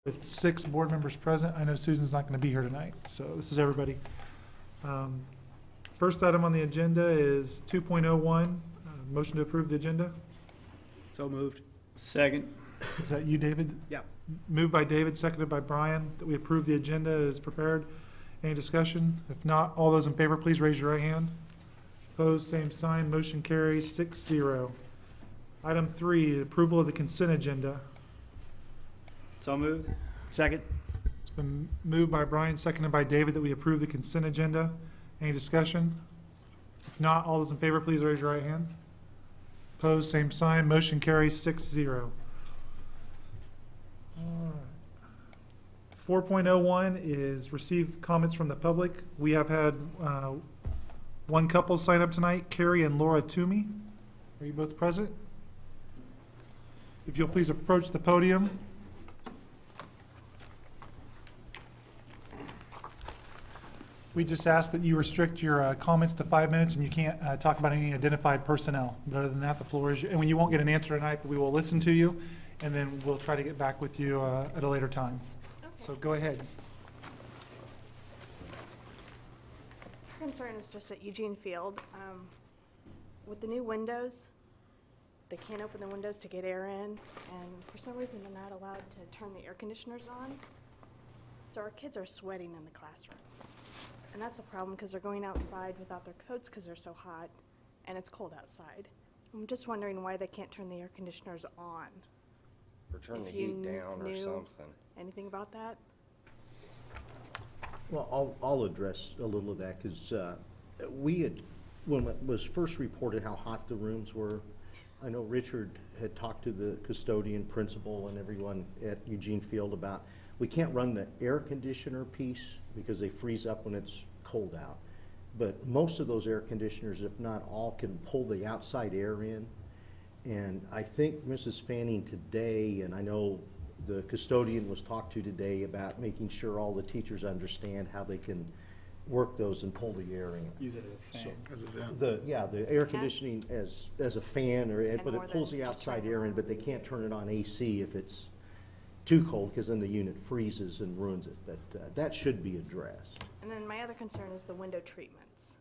With 6 board members present, I know Susan's not going to be here tonight, so this is everybody. First item on the agenda is 2.01, motion to approve the agenda. So moved. Second. Is that you, David? Yeah. Moved by David, seconded by Brian, that we approve the agenda as prepared. Any discussion? If not, all those in favor, please raise your right hand. Opposed, same sign. Motion carries 6-0. Item 3, approval of the consent agenda. So moved. Second. It's been moved by Brian, seconded by David, that we approve the consent agenda. Any discussion? If not, all those in favor, please raise your right hand. Opposed, same sign. Motion carries 6-0. All right. 4.01 is receive comments from the public. We have had one couple sign up tonight, Carrie and Laura Toomey. Are you both present? If you'll please approach the podium. We just ask that you restrict your comments to 5 minutes, and you can't talk about any identified personnel. But other than that, the floor is yours. And you won't get an answer tonight, but we will listen to you, and then we'll try to get back with you at a later time. Okay. So go ahead. Our concern is just at Eugene Field. With the new windows, they can't open the windows to get air in, and for some reason they're not allowed to turn the air conditioners on. So our kids are sweating in the classroom. And that's a problem because they're going outside without their coats because they're so hot and it's cold outside. I'm just wondering why they can't turn the air conditioners on. Or turn the If you heat down or knew something. Anything about that? Well, I'll address a little of that, because we had, when it was first reported how hot the rooms were, I know Richard had talked to the custodian, principal, and everyone at Eugene Field about, we can't run the air conditioner piece because they freeze up when it's cold out. But most of those air conditioners, if not all, can pull the outside air in. And I think Mrs. Fanning today, and I know the custodian was talked to today about making sure all the teachers understand how they can work those and pull the air in. Use it as a fan. As a vent. The air conditioning as a fan, but more it pulls than the just outside turning it air in, on. but they can't turn it on AC if it's too cold, because then the unit freezes and ruins it. But that should be addressed. And then my other concern is the window treatments.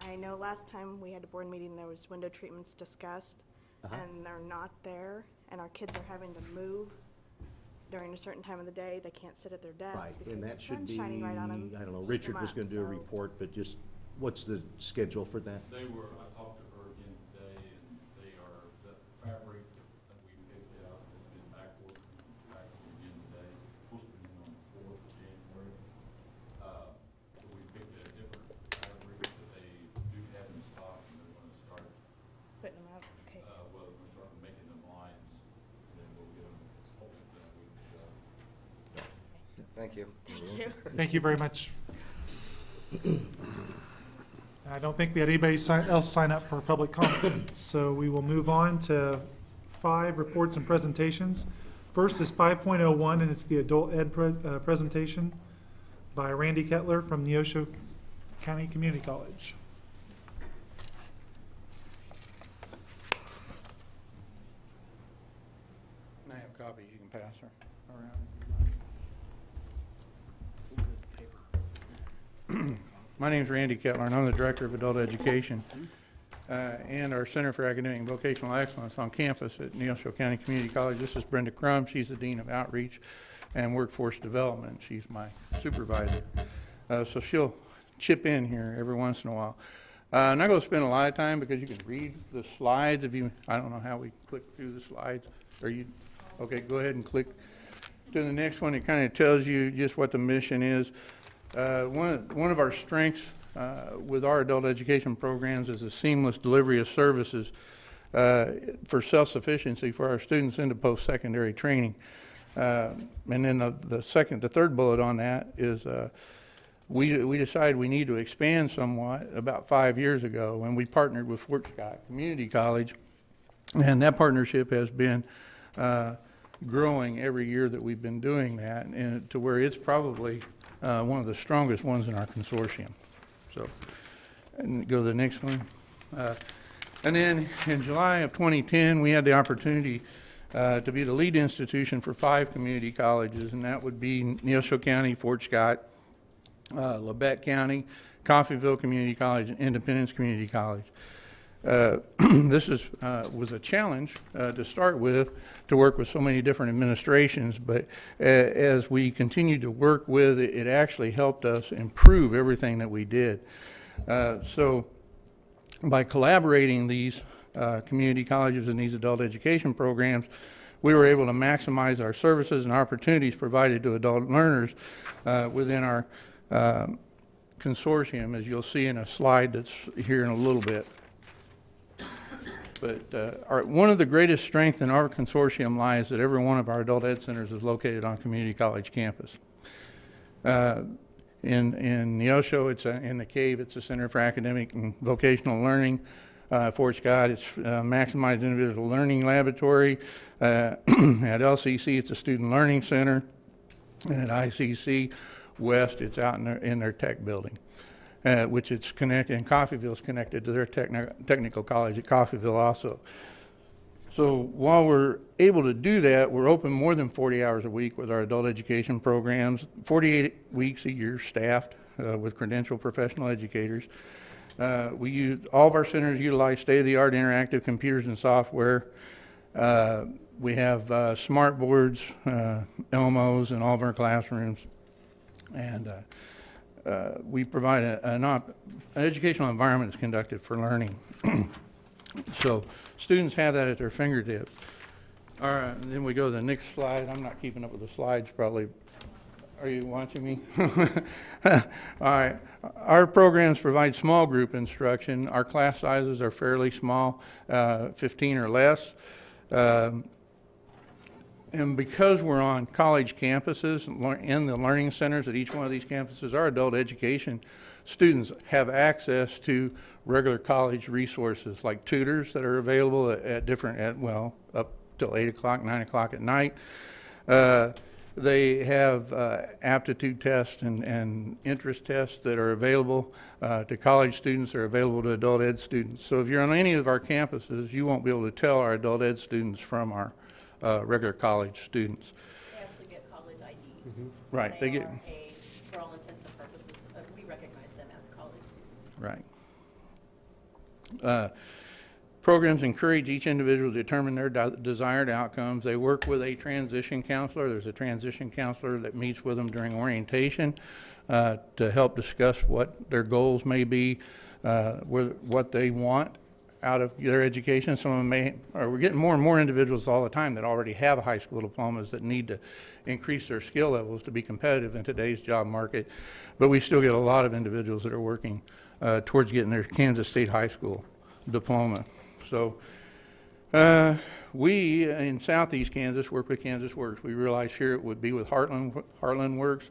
I know last time we had a board meeting, there was window treatments discussed, and they're not there, and our kids are having to move during a certain time of the day. They can't sit at their desks Right, because and the that should sun's be, shining right on them. I don't know, heating Richard them was up, gonna do a so- report, but just, what's the schedule for that? I talked to her again today, and they are, the fabric that we picked out has been back ordered again today, supposed to be in on the 4th of January. So we picked a different fabric that they do have in stock, and they're gonna start, Putting them out, okay. we're gonna start making them lines, and then we'll get them, hopefully, that week. Thank you. Thank you. Thank you very much. I don't think we had anybody else sign up for public comment, so we will move on to 5 reports and presentations. First is 5.01, and it's the adult ed presentation by Randy Kettler from Neosho County Community College. And I have copies you can pass her around. My name's Randy Kettler, and I'm the Director of Adult Education and our Center for Academic and Vocational Excellence on campus at Neosho County Community College. This is Brenda Crum. She's the Dean of Outreach and Workforce Development. She's my supervisor. So she'll chip in here every once in a while. I'm not going to spend a lot of time because you can read the slides. I don't know how we click through the slides. Okay, go ahead and click to the next one. It kind of tells you just what the mission is. One of our strengths with our adult education programs is the seamless delivery of services for self-sufficiency for our students into post-secondary training. And then the third bullet on that is we decided we need to expand somewhat about 5 years ago when we partnered with Fort Scott Community College, and that partnership has been growing every year that we've been doing that, and to where it's probably one of the strongest ones in our consortium. So, and go to the next one. And then in July of 2010, we had the opportunity to be the lead institution for 5 community colleges, and that would be Neosho County, Fort Scott, Labette County, Coffeyville Community College, and Independence Community College. This was a challenge to start with, to work with so many different administrations, but as we continued to work with it, it actually helped us improve everything that we did. So by collaborating these community colleges and these adult education programs, we were able to maximize our services and opportunities provided to adult learners within our consortium, as you'll see in a slide that's here in a little bit. But one of the greatest strengths in our consortium lies that every one of our adult ed centers is located on community college campus. In Neosho, it's in the Cave, it's a Center for Academic and Vocational Learning. Fort Scott, it's Maximized Individual Learning Laboratory. At LCC, it's a Student Learning Center. And at ICC West, it's out in their tech building, which it's connected, and Coffeyville's connected to their technical college at Coffeyville also. So while we're able to do that, we're open more than 40 hours a week with our adult education programs, 48 weeks a year staffed with credentialed professional educators. All of our centers utilize state-of-the-art interactive computers and software. We have smart boards, Elmos in all of our classrooms, and we provide an educational environment that's conducted for learning. So students have that at their fingertips. All right, then we go to the next slide. I'm not keeping up with the slides probably. Are you watching me? All right. Our programs provide small group instruction. Our class sizes are fairly small, 15 or less. And because we're on college campuses, in the learning centers at each one of these campuses, our adult education students have access to regular college resources like tutors that are available up till 8 o'clock, 9 o'clock at night. They have aptitude tests and interest tests that are available to college students. They're available to adult ed students. So if you're on any of our campuses, you won't be able to tell our adult ed students from our regular college students. They actually get college IDs. Mm-hmm. So they are for all intents and purposes, we recognize them as college students. Right. Programs encourage each individual to determine their desired outcomes. They work with a transition counselor. There's a transition counselor that meets with them during orientation to help discuss what their goals may be, what they want out of their education. Some of them we're getting more and more individuals all the time that already have high school diplomas that need to increase their skill levels to be competitive in today's job market. But we still get a lot of individuals that are working towards getting their Kansas State high school diploma. So we in Southeast Kansas work with Kansas Works. We realized here it would be with Heartland Works.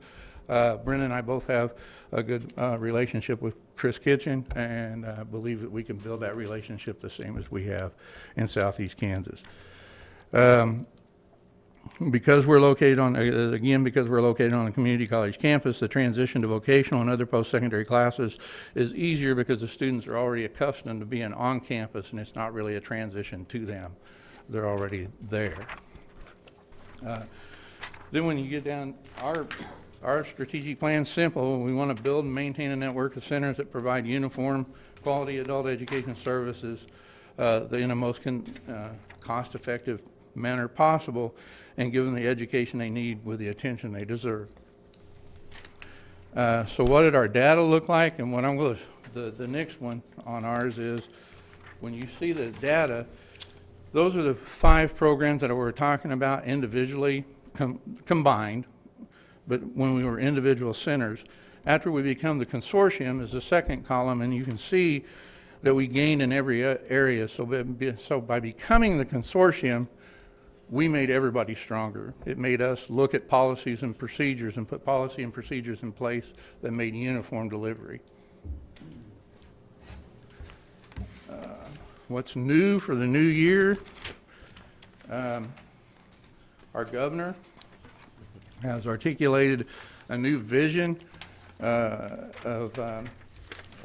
Brenda and I both have a good relationship with Chris Kitchen, and I believe that we can build that relationship the same as we have in Southeast Kansas. Because we're located on a community college campus, the transition to vocational and other post-secondary classes is easier because the students are already accustomed to being on campus, and it's not really a transition to them. They're already there. Then when you get down, our strategic plan is simple. We want to build and maintain a network of centers that provide uniform, quality adult education services in the most cost-effective manner possible, and give them the education they need with the attention they deserve. So what did our data look like? And what I'm going to, the next one on ours is, when you see the data, those are the 5 programs that we're talking about individually combined, but when we were individual centers. After we become the consortium is the second column, and you can see that we gained in every area. So by becoming the consortium, we made everybody stronger. It made us look at policies and procedures and put policy and procedures in place that made uniform delivery. What's new for the new year? Our governor has articulated a new vision of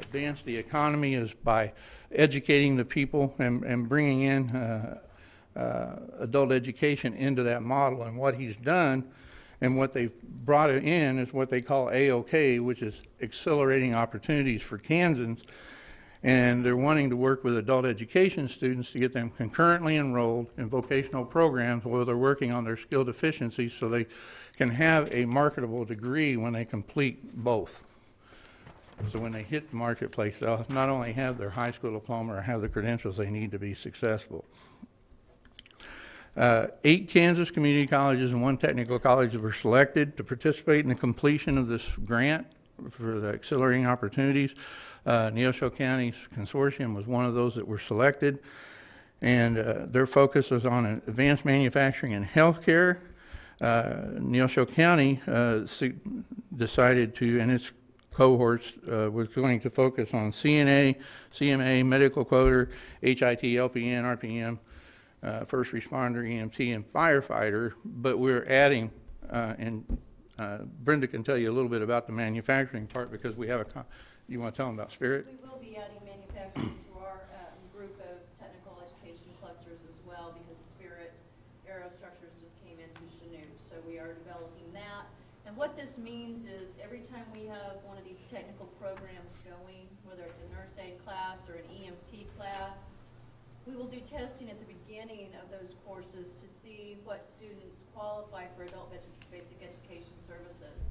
advance the economy is by educating the people and bringing in adult education into that model. And what he's done and what they've brought it in is what they call AOK, which is Accelerating Opportunities for Kansans. And they're wanting to work with adult education students to get them concurrently enrolled in vocational programs while they're working on their skill deficiencies so they can have a marketable degree when they complete both. So when they hit the marketplace, they'll not only have their high school diploma or have the credentials they need to be successful. 8 Kansas community colleges and 1 technical college were selected to participate in the completion of this grant for the Accelerating Opportunities. Neosho County's consortium was one of those that were selected, and their focus was on advanced manufacturing and healthcare. Neosho County decided to, and its cohorts was going to focus on CNA, CMA, medical coder, HIT, LPN, RPM, first responder, EMT, and firefighter, but we're adding, and Brenda can tell you a little bit about the manufacturing part because we have a, you want to tell them about Spirit? We will be adding manufacturing to our group of technical education clusters as well because Spirit Aerostructures just came into Chanute, so we are developing that. And what this means is every time we have one of these technical programs going, whether it's a nurse aid class or an EMT class, we will do testing at the beginning of those courses to see what students qualify for adult basic education services.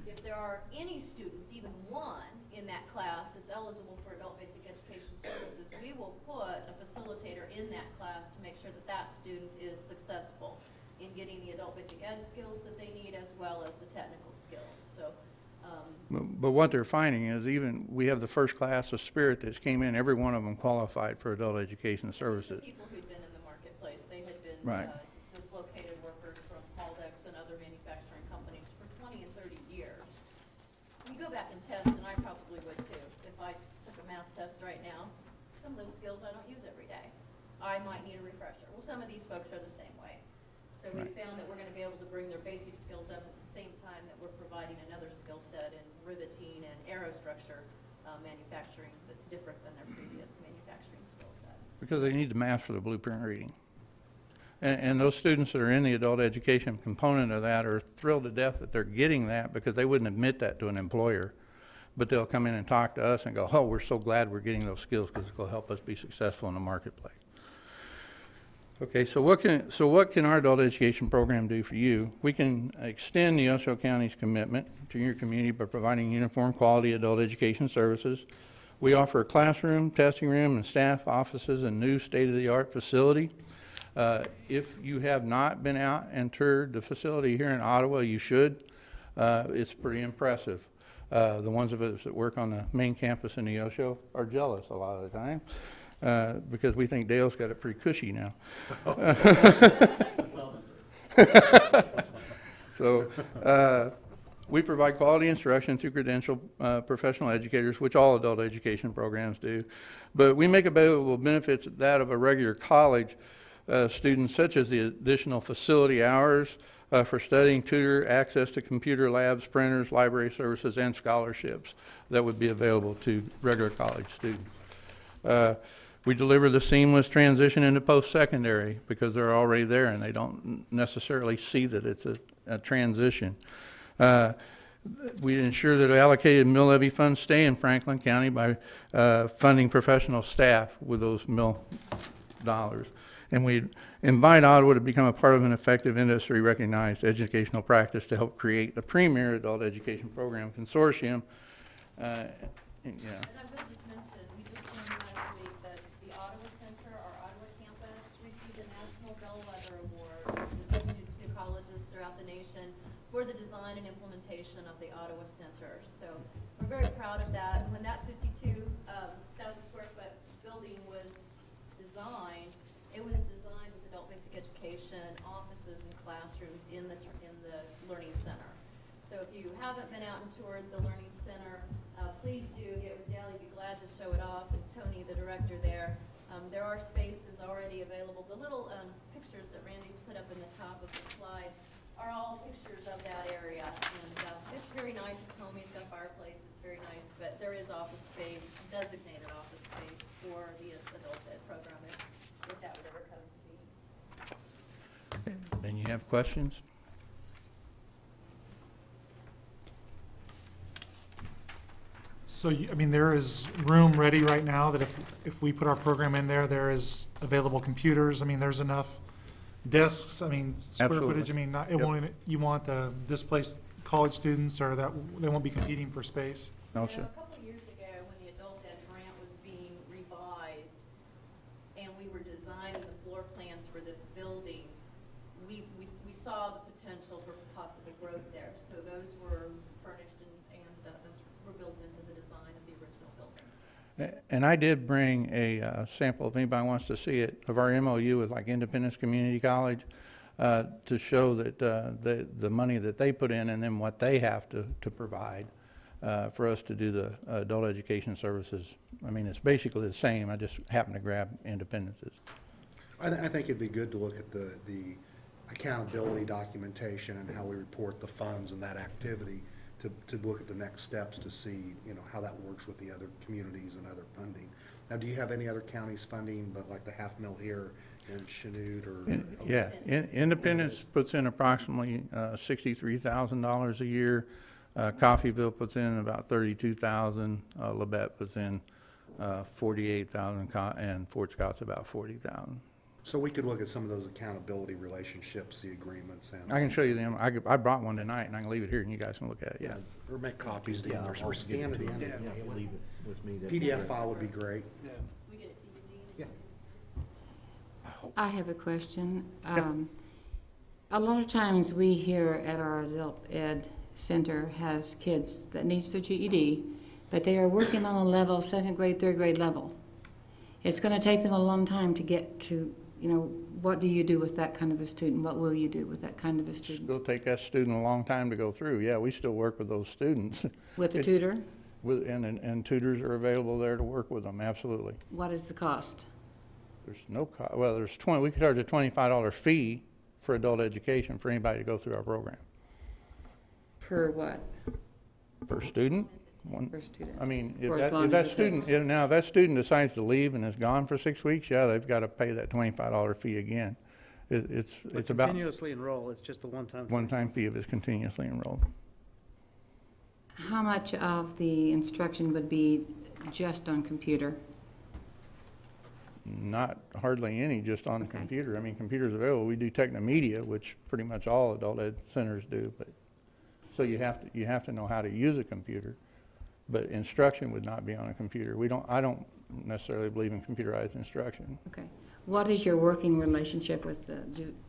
If there are any students, even one, in that class that's eligible for adult basic education services, we will put a facilitator in that class to make sure that that student is successful in getting the adult basic ed skills that they need as well as the technical skills. So. But what they're finding is even we have the first class of Spirit that came in, every one of them qualified for adult education services. People who'd been in the marketplace, they had been right. Dislocated workers from Haldex and other manufacturing companies for 20 and 30 years. You go back and test, and I probably would too. If I took a math test right now, some of those skills I don't use every day. I might need a refresher. Well, some of these folks are the same way. So we found that we're going to be able to bring their basic skills up at the same time that we're providing another skill set in riveting and aerostructure manufacturing that's different than their previous manufacturing skill set. Because they need the math for the blueprint reading. And those students that are in the adult education component of that are thrilled to death that they're getting that because they wouldn't admit that to an employer. But they'll come in and talk to us and go, oh, we're so glad we're getting those skills because it's going to help us be successful in the marketplace. Okay, so what can our adult education program do for you? We can extend Neosho County's commitment to your community by providing uniform quality adult education services. We offer a classroom, testing room, and staff offices and new state-of-the-art facility. If you have not been out and toured the facility here in Ottawa, you should. It's pretty impressive. The ones of us that work on the main campus in Neosho are jealous a lot of the time. Because we think Dale's got it pretty cushy now. So we provide quality instruction through credentialed professional educators, which all adult education programs do. But we make available benefits that of a regular college student, such as the additional facility hours for studying, tutor, access to computer labs, printers, library services, and scholarships that would be available to regular college students. We deliver the seamless transition into post-secondary because they're already there and they don't necessarily see that it's a transition. We ensure that allocated mill levy funds stay in Franklin County by funding professional staff with those mill dollars. And we invite Ottawa to become a part of an effective industry-recognized educational practice to help create a premier adult education program consortium. Yeah. And I will just mention, we just learned last week that the Ottawa Center, our Ottawa campus, received a National Bellwether Award, which is issued to colleges throughout the nation for the design and implementation of the Ottawa Center. So we're very proud of that. When that 52,000 square foot building was designed, it was designed with adult basic education, offices, and classrooms in the Learning Center. So if you haven't been out and toured the Learning Center, please do get with Dale. He'd be glad to show it off. And Tony, the director there. There are spaces already available. The little pictures that Randy's put up in the top of the slide are all pictures of that area. And it's very nice. It's homey. It's got a fireplace. It's very nice. But there is office space, designated office space for the adult ed program if that would ever come to be. have questions? So, I mean, there is room ready right now that if we put our program in there, there is available computers. I mean, there's enough desks, I mean, square Absolutely. footage. I mean, not, it Yep. won't, you want the displaced college students or that, they won't be competing for space? No, You know, sir. a couple of years ago, when the adult ed grant was being revised, and we were designing the floor plans for this building, we saw the potential for possible growth there. So those were furnished and those were built into the design of the original building. And I did bring a sample, if anybody wants to see it, of our MOU with like Independence Community College to show that the money that they put in and then what they have to provide for us to do the adult education services. I mean, it's basically the same. I just happened to grab Independence's. I think it'd be good to look at the accountability documentation and how we report the funds and that activity to look at the next steps to see, you know, how that works with the other communities and other funding. Now, do you have any other counties funding, but like the $500,000 here in Chanute or? Yeah, Independence puts in approximately $63,000 a year. Coffeyville puts in about $32,000. Labette puts in $48,000, and Fort Scott's about $40,000. So we could look at some of those accountability relationships, the agreements and. I can show you them. I brought one tonight, and I can leave it here, and you guys can look at it. Yeah. Or make copies, Yeah, Dean, or I'll scan it in. Yeah, leave it with me. That's PDF great. file would be great. We get it to you, Dean? Yeah. I have a question. A lot of times we here at our adult ed center has kids that needs their GED, but they are working on a level, second grade, third grade level. It's going to take them a long time to get to, you know, what do you do with that kind of a student? What will you do with that kind of a student? It'll take that student a long time to go through. Yeah, we still work with those students. With a tutor? And tutors are available there to work with them, absolutely. What is the cost? There's no cost. Well, we could charge a $25 fee for adult education for anybody to go through our program. Per what? Per student? Per student? I mean, For as long as it takes. now if that student decides to leave and is gone for 6 weeks, yeah, they've got to pay that $25 fee again. It's about Continuously enroll, it's just a one-time. one-time fee if it's continuously enrolled. How much of the instruction would be just on computer? Not hardly any, just on the Okay. computer. I mean, computers available. We do Technomedia, which pretty much all adult ed centers do, but so you have to know how to use a computer. But instruction would not be on a computer. I don't necessarily believe in computerized instruction. Okay. What is your working relationship with the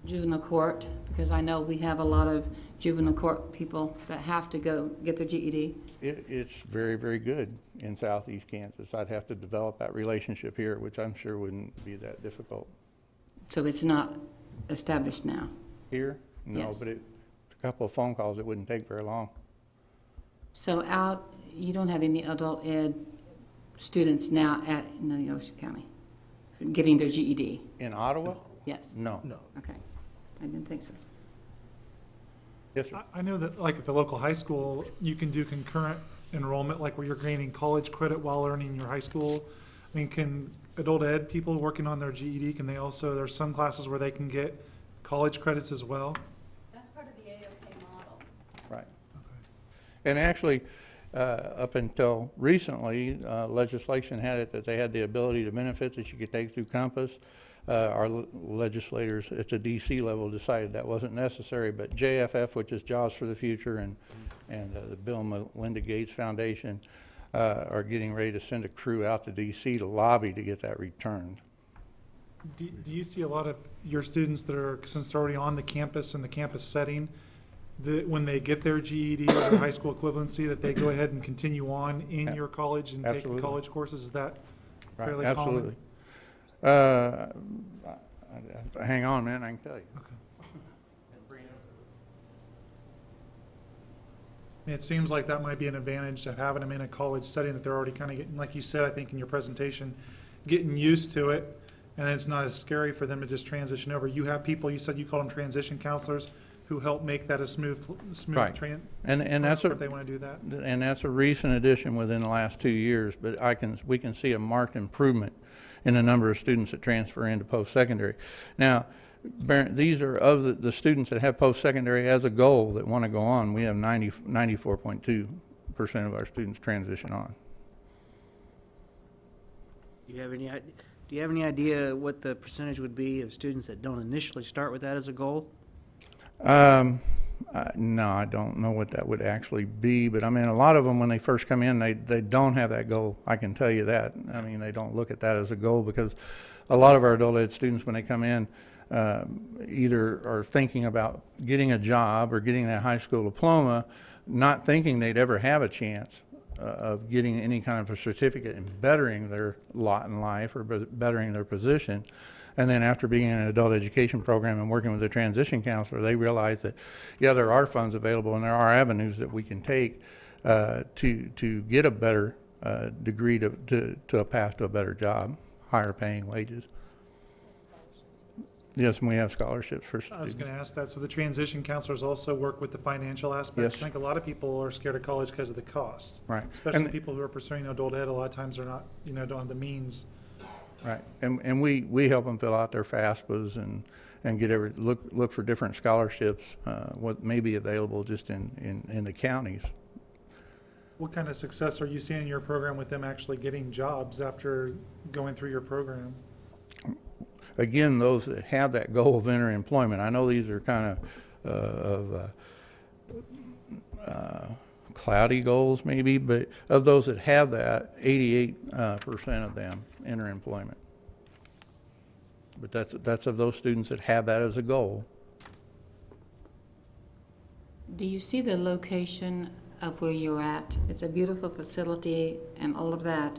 juvenile court? Because I know we have a lot of juvenile court people that have to go get their GED. It's very, very good in southeast Kansas. I'd have to develop that relationship here, which I'm sure wouldn't be that difficult. So it's not established now? Here? No, Yes. but a couple of phone calls, it wouldn't take very long. So you don't have any adult ed students now at Neosho County getting their GED? In Ottawa? Yes? No. No. Okay. I didn't think so. Yes, sir. I know that, like, at the local high school, you can do concurrent enrollment, like where you're gaining college credit while learning your high school. I mean, can adult ed people working on their GED, can they also, there's some classes where they can get college credits as well? That's part of the AOK model. Right. And actually, up until recently, legislation had it that they had the ability to benefit that you could take through Compass. Our legislators at the DC level decided that wasn't necessary, but JFF, which is Jobs for the Future, and the Bill and Melinda Gates Foundation are getting ready to send a crew out to DC to lobby to get that returned. Do you see a lot of your students that are, since they're already on the campus in the campus setting, that when they get their GED or their high school equivalency, that they go ahead and continue on in your college and take the Absolutely. college courses? Is that Right, fairly absolutely. Hang on, man, I can tell you. I mean, it seems like that might be an advantage of having them in a college setting, that they're already kind of getting, like you said, I think in your presentation, getting used to it, and it's not as scary for them to just transition over. You have people, you said you call them transition counselors, who help make that a smooth Right. And that's if they want to do that. And that's a recent addition within the last 2 years, but we can see a marked improvement in the number of students that transfer into post-secondary. Now, these are of the students that have post-secondary as a goal that want to go on. We have 94.2% of our students transition on. Do you have any idea what the percentage would be of students that don't initially start with that as a goal? No, I don't know what that would actually be, but I mean, a lot of them, when they first come in, they don't have that goal. I can tell you that. I mean, they don't look at that as a goal, because a lot of our adult ed students, when they come in, either are thinking about getting a job or getting that high school diploma, not thinking they'd ever have a chance of getting any kind of a certificate and bettering their lot in life or bettering their position. And then after being in an adult education program and working with a transition counselor, they realize that, yeah, there are funds available and there are avenues that we can take to get a better degree to a path to a better job, higher paying wages. Yes, and we have scholarships for I was students. going to ask that. So the transition counselors also work with the financial aspects? Yes. I think a lot of people are scared of college because of the cost. Right. Especially And- people who are pursuing adult ed, a lot of times are not, don't have the means. Right, and we help them fill out their FAFSAs and get look for different scholarships, what may be available just in the counties. What kind of success are you seeing in your program with them actually getting jobs after going through your program? Again, those that have that goal of entering employment, I know these are kind of cloudy goals maybe, but of those that have that, 88% of them enter employment. But that's of those students that have that as a goal. Do you see the location of where you're at? It's a beautiful facility and all of that,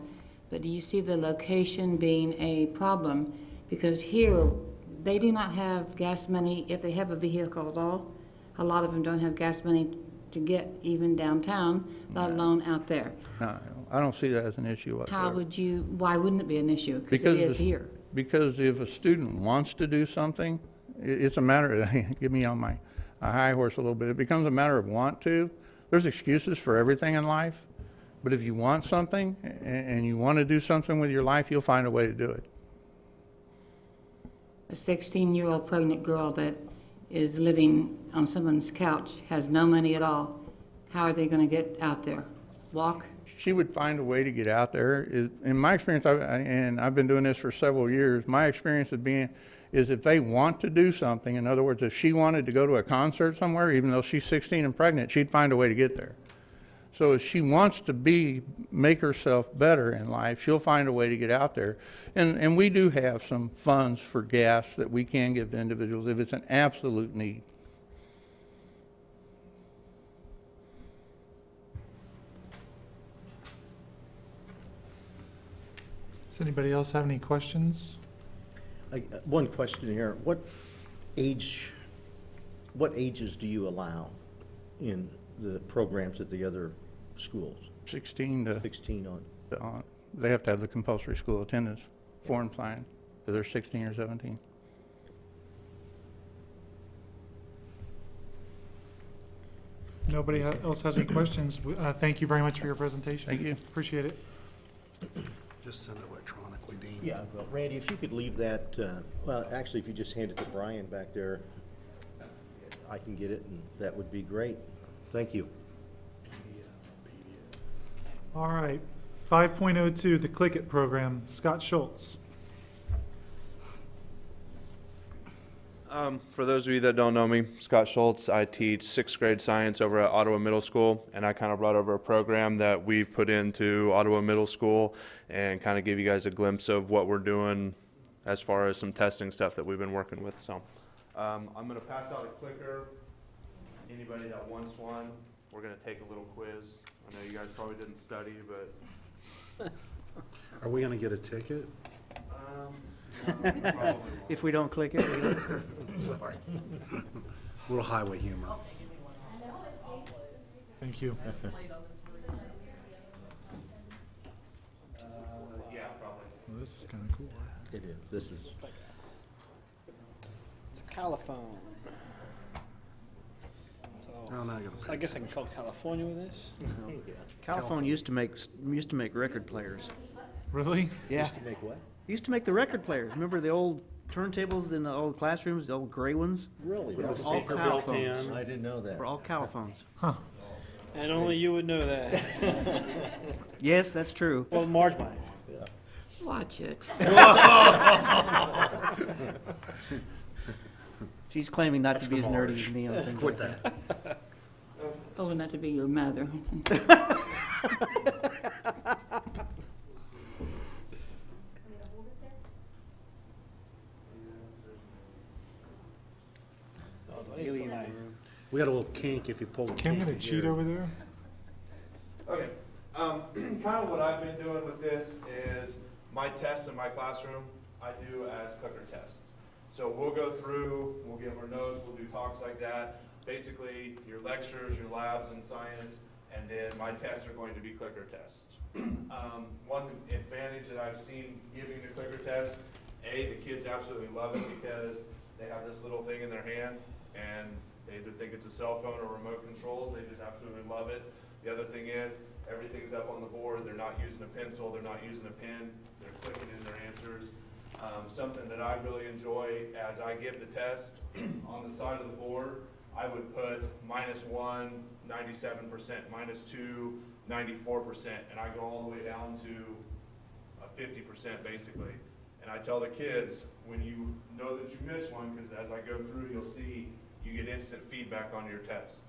but do you see the location being a problem? Because here, they do not have gas money if they have a vehicle at all. A lot of them don't have gas money to get even downtown, let alone out there. No, I don't see that as an issue How whatsoever. why wouldn't it be an issue? Because it is here. Because if a student wants to do something, it's a matter of, get me on my high horse a little bit, it becomes a matter of want to. There's excuses for everything in life, but if you want something and you want to do something with your life, you'll find a way to do it. A 16-year-old pregnant girl that is living on someone's couch, has no money at all, how are they going to get out there? Walk? She would find a way to get out there. In my experience, and I've been doing this for several years, my experience is if they want to do something, in other words, if she wanted to go to a concert somewhere, even though she's 16 and pregnant, she'd find a way to get there. So if she wants to make herself better in life, she'll find a way to get out there. And we do have some funds for gas that we can give to individuals if it's an absolute need. Does anybody else have any questions? One question here. What ages do you allow in the programs at the other schools? 16 to 16 on. They have to have the compulsory school attendance form signed if they're 16 or 17. Nobody else has any questions? Thank you very much for your presentation. Thank you. Appreciate it. Just send it electronically, Dean. Yeah, well, Randy, if you could leave that, well, actually, if you just hand it to Brian back there, I can get it, and that would be great. Thank you. All right. 5.02, the Click It program. Scott Schultz. For those of you that don't know me, Scott Schultz, I teach 6th grade science over at Ottawa Middle School, and I kind of brought over a program that we've put into Ottawa Middle School and kind of give you guys a glimpse of what we're doing as far as some testing stuff that we've been working with. So I'm going to pass out a clicker. Anybody that wants one, we're going to take a little quiz. I know you guys probably didn't study, but... Are we gonna get a ticket? Probably If we don't click it, Sorry. Little highway humor. Thank you. yeah, probably. Well, this is kind of cool. It is. This is. it's a calophone. No, I'm not gonna. So I guess I can call California with this? Calophone used to make record players. Really? Yeah. To make what? He used to make the record players. Remember the old turntables in the old classrooms, the old gray ones? Really? With the All speaker cow built in. phones. I didn't know that. Were all caliphones. And only you would know that. Yes, that's true. Well, Marge might. Watch it. She's claiming not to be as nerdy as me on things like that. Oh, not to be your mother. Haley and I. We got a little kink if you pull the Kim kink. gonna in cheat here. over there? Okay, kind of what I've been doing with this is my tests in my classroom, I do as clicker tests. So we'll go through, we'll give our notes, we'll do talks like that. Basically, your lectures, your labs in science, and then my tests are going to be clicker tests. One advantage that I've seen giving the clicker test, A, the kids absolutely love it because they have this little thing in their hand and they either think it's a cell phone or remote control, they just absolutely love it. The other thing is, everything's up on the board, they're not using a pencil, they're not using a pen, they're clicking in their answers. Something that I really enjoy as I give the test, on the side of the board, I would put -1, 97%, -2, 94%, and I go all the way down to 50% basically. And I tell the kids, when you know that you miss one, because as I go through, you'll see you get instant feedback on your test.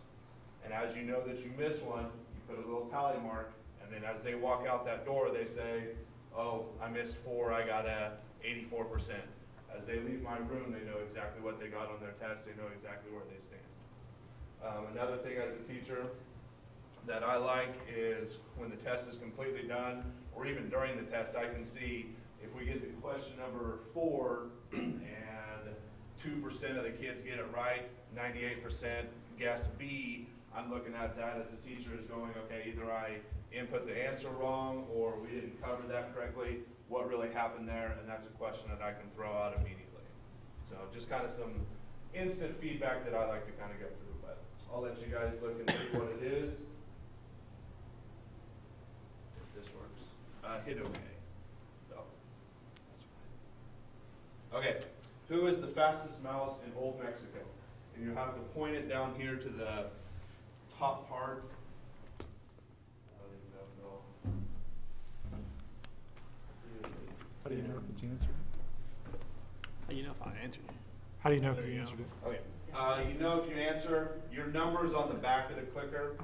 And as you know that you miss one, you put a little tally mark, and then as they walk out that door, they say, oh, I missed 4, I got a 84%. As they leave my room, they know exactly what they got on their test, they know exactly where they stand. Another thing as a teacher that I like is when the test is completely done, or even during the test, I can see if we get to question number 4 and 2% of the kids get it right, 98% guess B, I'm looking at that as a teacher as going, okay, either I input the answer wrong or we didn't cover that correctly, what really happened there, and that's a question that I can throw out immediately. So just kind of some instant feedback that I like to kind of go through, but I'll let you guys look and see what it is. If this works. Hit OK. So, that's right. Okay, who is the fastest mouse in Old Mexico? And you have to point it down here to the top part. I don't even know. How do you know if it's answered? You know if I answered it. How do you know There if you you answered it? Okay, you know if you answer, your number's on the back of the clicker,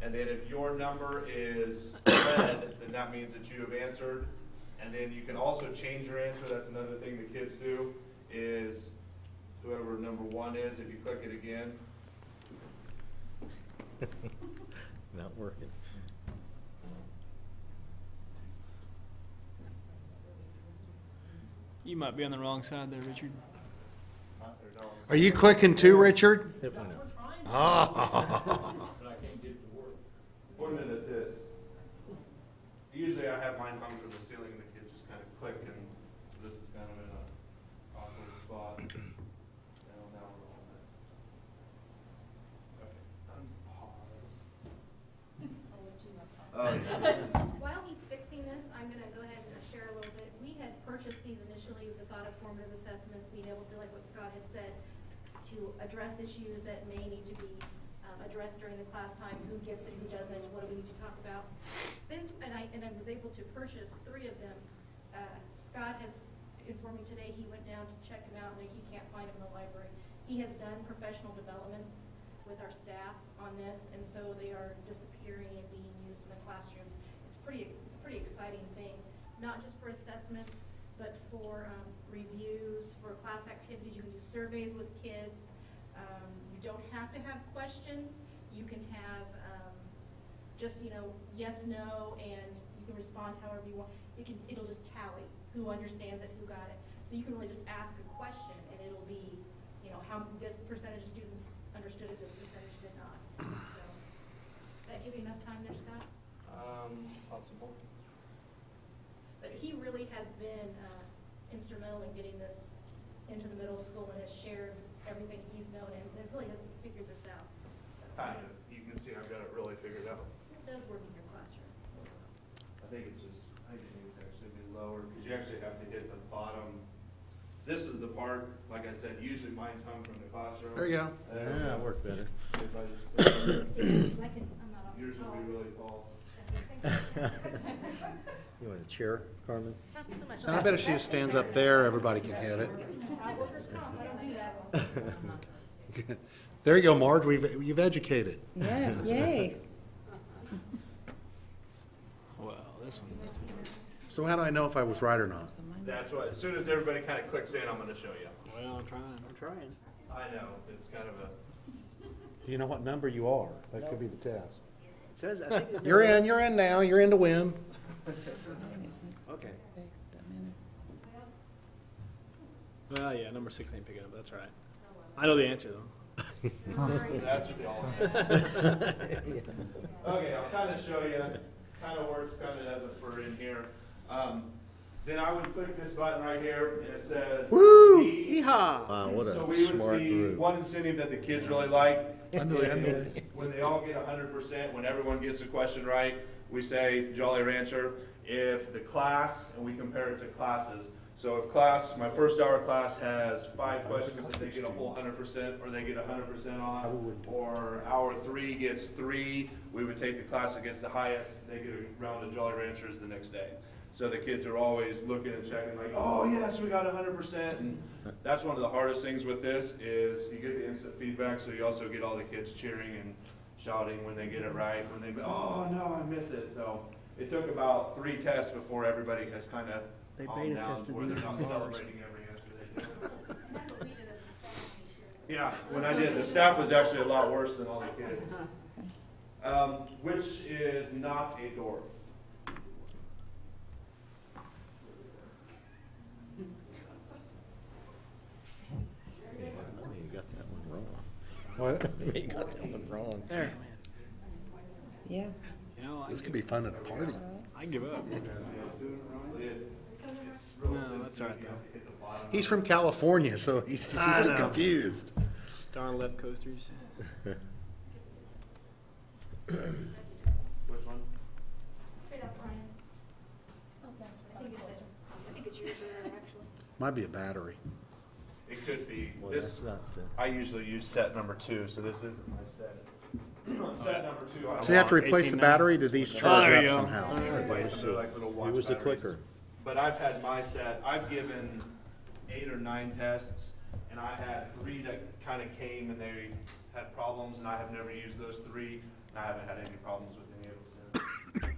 and then if your number is red, then that means that you have answered. And then you can also change your answer, that's another thing the kids do, is whoever number 1 is, if you click it again. Not working. You might be on the wrong side there, Richard. Are you clicking too, Richard? It went out. Ah. But I can't get it to work. Point it at this. Usually I have mine hung from the ceiling and the kids just kind of click, and this is kind of in an awkward spot. And now we're all messed. Okay, unpause. While he's fixing this, I'm gonna go ahead and share a little bit. We had purchased these initially with the thought of formative assessments, being able to, like what Scott had said, to address issues that may need to be addressed during the class time, who gets it, who doesn't, what do we need to talk about. And I was able to purchase 3 of them. Scott has informed me today he went down to check them out and he can't find them in the library. He has done professional developments with our staff on this, and so they are disappearing and being used in the classrooms. It's a pretty exciting thing, not just for assessments, but for reviews, for class activities. You can do surveys with kids. You don't have to have questions. You can have just, yes, no, and you can respond however you want. It'll just tally who understands it, who got it. So you can really just ask a question, and it'll be, how this percentage of students understood it, this percentage did not. So, that give you enough time there, Scott? Possible. But he really has been instrumental in getting this into the middle school and has shared everything he's known and really has figured this out. So, Kind of. You can see I've got it really figured out. it does work in your classroom. I think it needs to actually be lower, because you actually have to hit the bottom. This is the part, like I said, usually mine's hung from the classroom. There you go. Yeah, it worked better. If I just- I can, I'm not on. Yours will be really tall. You want a chair, Carmen? Not so much. And I bet if she stands up there, everybody can hit it. Workers' comp, I don't do that. There you go, Marge, you've educated. Yes, yay. Well, this one. So how do I know if I was right or not? That's what, as soon as everybody kind of clicks in, I'm gonna show you. Well, I'm trying. I know, it's kind of a, Do you know what number you are? That could be the test. It says, I think. You're in now, you're in to win. Okay. Well, yeah, number 6 ain't picking up, that's right. I know the answer, though. that's what they all say. Okay, I'll kind of show you, kind of works kind of as a for in here. Then I would click this button right here, and it says. Woo! D. Yeehaw! Wow, what So a we would smart see group. one incentive that the kids really like Unbelievable. is when they all get 100%, when everyone gets the question right, we say Jolly Rancher. If the class, and we compare it to classes, so if class, my first hour class has 5 questions and they get a whole 100%, or they get 100% on, or hour 3 gets 3, we would take the class that gets the highest, they get a round of Jolly Ranchers the next day. So the kids are always looking and checking like, oh yes, we got 100%, and that's one of the hardest things with this is you get the instant feedback, so you also get all the kids cheering and shouting when they get it right, when they, oh no, I miss it. So it took about 3 tests before everybody has kind of They calmed beta down tested where they're these not bars. celebrating every answer they do. That's what we did as a staff this year. Yeah, when I did, the staff was actually a lot worse than all the kids. Which is not a door. You got that one wrong. What? You got that one wrong. There, man. Yeah. You know, This could be fun at a party. I give up. No, that's all right, though. He's from California, so he's I still know. confused. Darn left coasters. Which one? Straight up Ryan's. Oh, thanks. I think it's yours, actually. Might be a battery. It could be. Well, This, that's not, I usually use set number 2, so this isn't my set. Set number 2. I So you have to want replace the 18 now. battery, do these charge there up you go. somehow? replace them. They're like little watch it was a batteries. clicker. But I've had my set, I've given 8 or 9 tests, and I had 3 that kind of came and they had problems, and I have never used those 3, and I haven't had any problems with any of them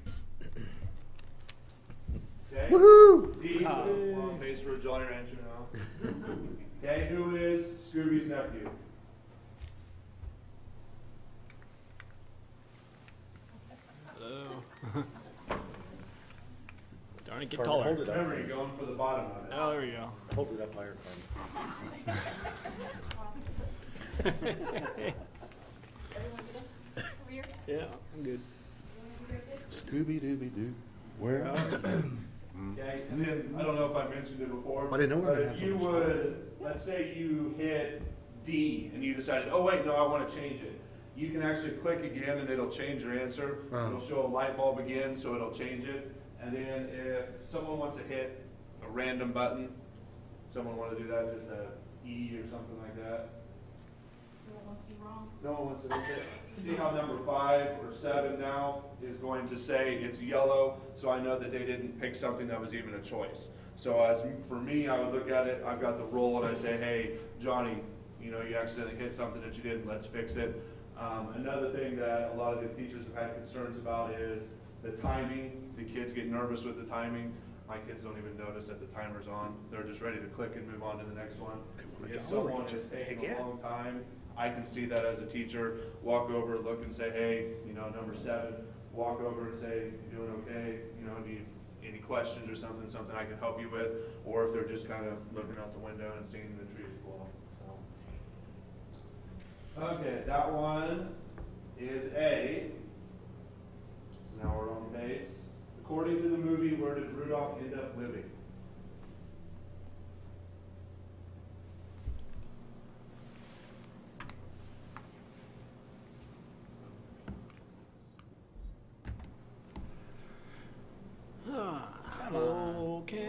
since. Okay? Woohoo! These are on base for a Jolly Rancher now. Okay, who is Scooby's nephew? Hello. Darn it, get Carmen, taller. hold it up. Remember, you're going for the bottom of it. Oh, there we go. Hold it up higher, Carmen. Over here. Yeah, I'm good. Scooby-Dooby-Doo, where are you? Okay, and then, I don't know if I mentioned it before. I didn't know we were but gonna if have you so much would, let's say you hit D and you decided, oh wait, no, I want to change it. You can actually click again and it'll change your answer. It'll show a light bulb again, so it'll change it. And then if someone wants to hit a random button, someone want to do that, just a E or something like that. No one wants to be wrong. No one wants to hit it. See how number 5 or 7 now is going to say it's yellow, so I know that they didn't pick something that was even a choice. So as for me, I would look at it, I've got the roll, and I say, hey, Johnny, you know, you accidentally hit something that you didn't, let's fix it. Another thing that a lot of the teachers have had concerns about is the timing. The kids get nervous with the timing. My kids don't even notice that the timer's on. They're just ready to click and move on to the next one. If someone is taking a long time, I can see that as a teacher, walk over, look and say, hey, you know, number 7, walk over and say, you doing okay? You know, do you any questions or something I can help you with? Or if they're just kind of looking out the window and seeing the trees blow. So. Okay, that one is A. So now we're on base. According to the movie, where did Rudolph end up living? Okay.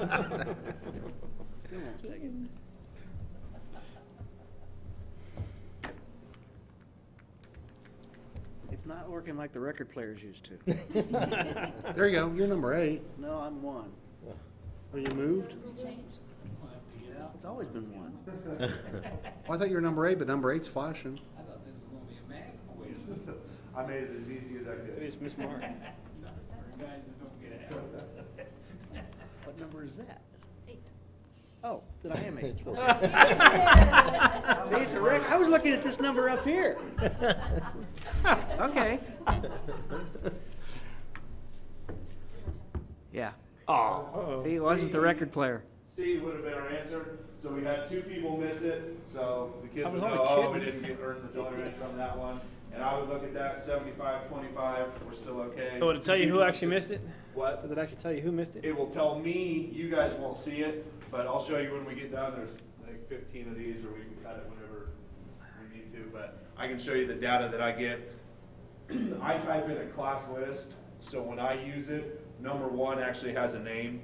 Still won't take it. It's not working like the record players used to. There you go, you're number 8. No, I'm one. Are you moved? It's always been one. Well, I thought you were number 8, but number 8's flashing. I made it as easy as I could. It's Miss Mark. What number is that? 8. Oh, then I am 8. See, it's a record. I was looking at this number up here. Okay. Yeah. Oh. See, it wasn't the record player. C would have been our answer. So we had 2 people miss it, so the kids I would was know, only oh, we kidding. didn't earn the dollar range on that one. And I would look at that, 75-25, we're still okay. So would it tell you who actually missed it? What? Does it actually tell you who missed it? It will tell me, you guys won't see it, but I'll show you when we get done. There's like 15 of these, or we can cut it whenever we need to, but I can show you the data that I get. I type in a class list, so when I use it, number 1 actually has a name,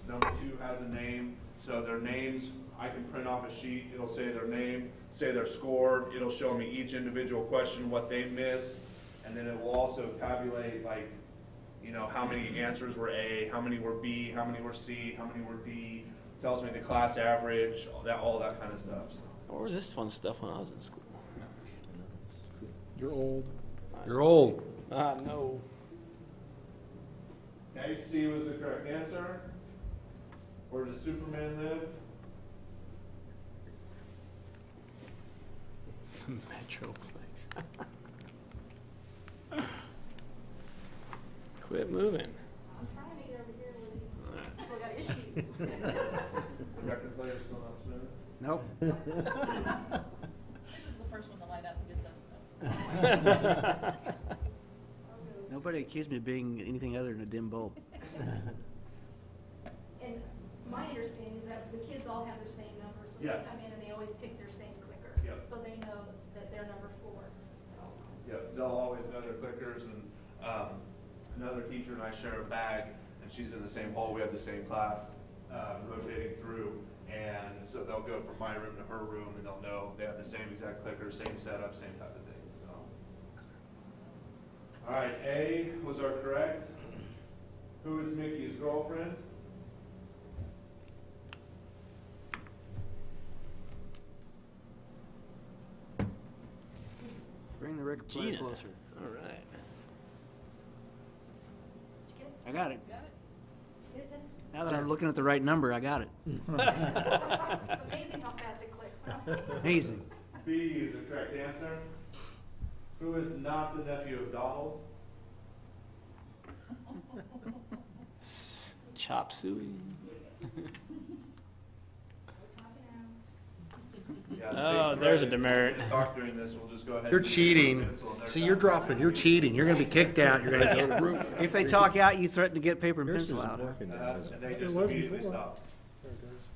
number 2 has a name, so their names, I can print off a sheet, it'll say their name, say their score, it'll show me each individual question, what they missed, and then it will also tabulate, like, you know, how many answers were A, how many were B, how many were C, how many were D, tells me the class average, all that kind of stuff. So. Where was this fun stuff when I was in school? You're old. You're old. No. Okay, C was the correct answer. Where does Superman live? Metroplex. Quit moving. I'm trying to get over here with these, people got issues. Record player still not spinning? Nope. This is the first one to light up, he just doesn't know. Nobody accused me of being anything other than a dim bulb. And my understanding is that the kids all have their same numbers. When Yes. they come in and they always pick their same clicker. Yep. So they know that they're number 4 at all times. Yep, they'll always know their clickers, and another teacher and I share a bag, and she's in the same hall, we have the same class, rotating through, and so they'll go from my room to her room, and they'll know they have the same exact clicker, same setup, same type of thing, so. All right, A was our correct. Who is Mickey's girlfriend? Bring the record player Gina. closer. All right. I got it. Get it, Dennis? Now that I'm looking at the right number, I got it. It's amazing how fast it clicks, huh? Amazing. B is the correct answer. Who is not the nephew of Donald? Chop suey. Yeah, the Oh, big there's a threat is demerit. we'll talk during this, we'll just go ahead. You're and use the cheating. pencil and their See, you're time. you're cheating. You're gonna be kicked out. You're gonna go to the room. If they talk out, you threaten to get paper and Yours pencil isn't out. huh? working now, is it? And they just was immediately before. stop.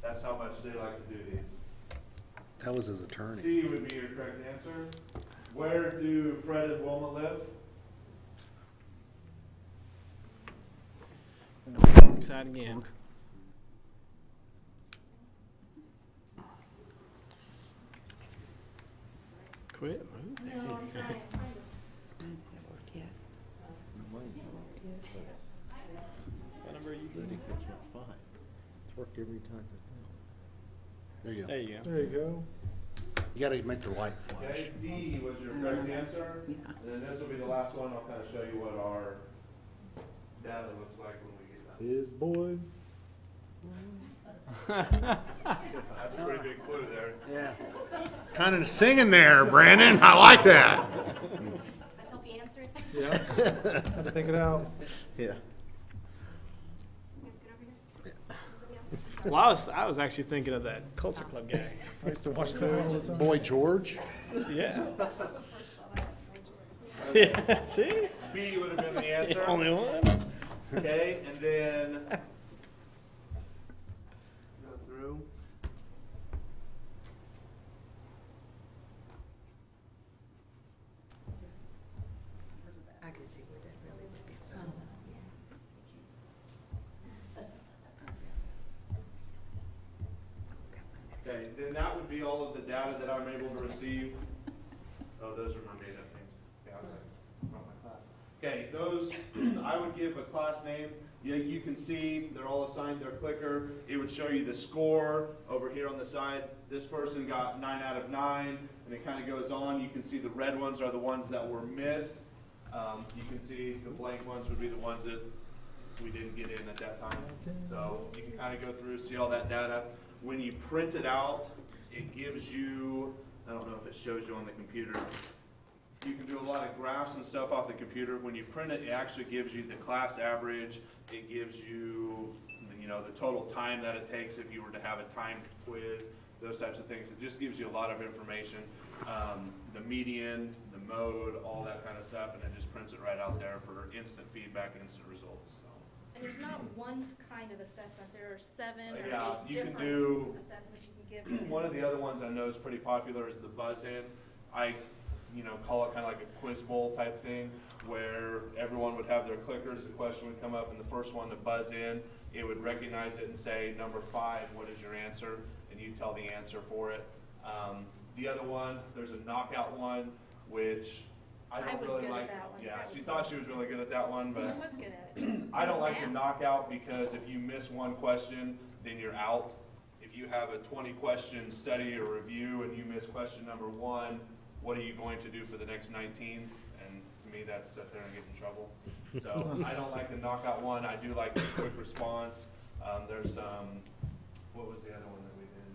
That's how much they like to do these. That was his attorney. C would be your correct answer. Where do Fred and Wilma live? Side again. Quit moving. No, I'm trying to. Does that work yet? What number are you Ready, doing? catch up 5. It's worked every time. There you go. There you go. There you go. You gotta make the light flash. Okay, D was your correct answer. Yeah. And then this will be the last one. I'll kind of show you what our data looks like when we get done. His boy. That's a pretty big clue there. Yeah. Kind of singing there, Brandon. I like that. I hope you answered. Yeah. Had to think it out. Yeah. You guys good over here? Everybody else? Well, I was actually thinking of that Culture Club guy. I used to watch that all the time. Boy George. Yeah. That's the first thought I had for George. Yeah. See? B would have been the answer. The only one. Okay, and then go through. I can see where that really would be. Okay, then that would be all of the data that I'm able to receive. Oh, those are my made up things. Okay, I was like, not my class. Okay, those, I would give a class name. Yeah, you can see they're all assigned their clicker. It would show you the score over here on the side. This person got 9 out of 9, and it kind of goes on. You can see the red ones are the ones that were missed. You can see the blank ones would be the ones that we didn't get in at that time. So you can kind of go through, see all that data. When you print it out, it gives you, I don't know if it shows you on the computer, you can do a lot of graphs and stuff off the computer. When you print it, it actually gives you the class average. It gives you, you know, the total time that it takes if you were to have a timed quiz, those types of things. It just gives you a lot of information. The median, the mode, all that kind of stuff, and it just prints it right out there for instant feedback, instant results. So. And there's not one kind of assessment, there are 7 or 8 Yeah, you can different do, assessments you can give. one of the other ones I know is pretty popular is the buzz-in. I, you know, call it kind of like a quiz bowl type thing, where everyone would have their clickers, the question would come up, and the first one to buzz in, it would recognize it and say, number 5, what is your answer? And you tell the answer for it. The other one, there's a knockout one, which I don't really like. That one. Yeah, That she was thought good. she was really good at that one, Well, but who was good at it? I don't like Math. the knockout because if you miss one question, then you're out. If you have a 20-question study or review and you miss question number 1, what are you going to do for the next 19? And to me, that's sit there and get in trouble. So I don't like the knockout one. I do like the quick response. There's what was the other one that we did?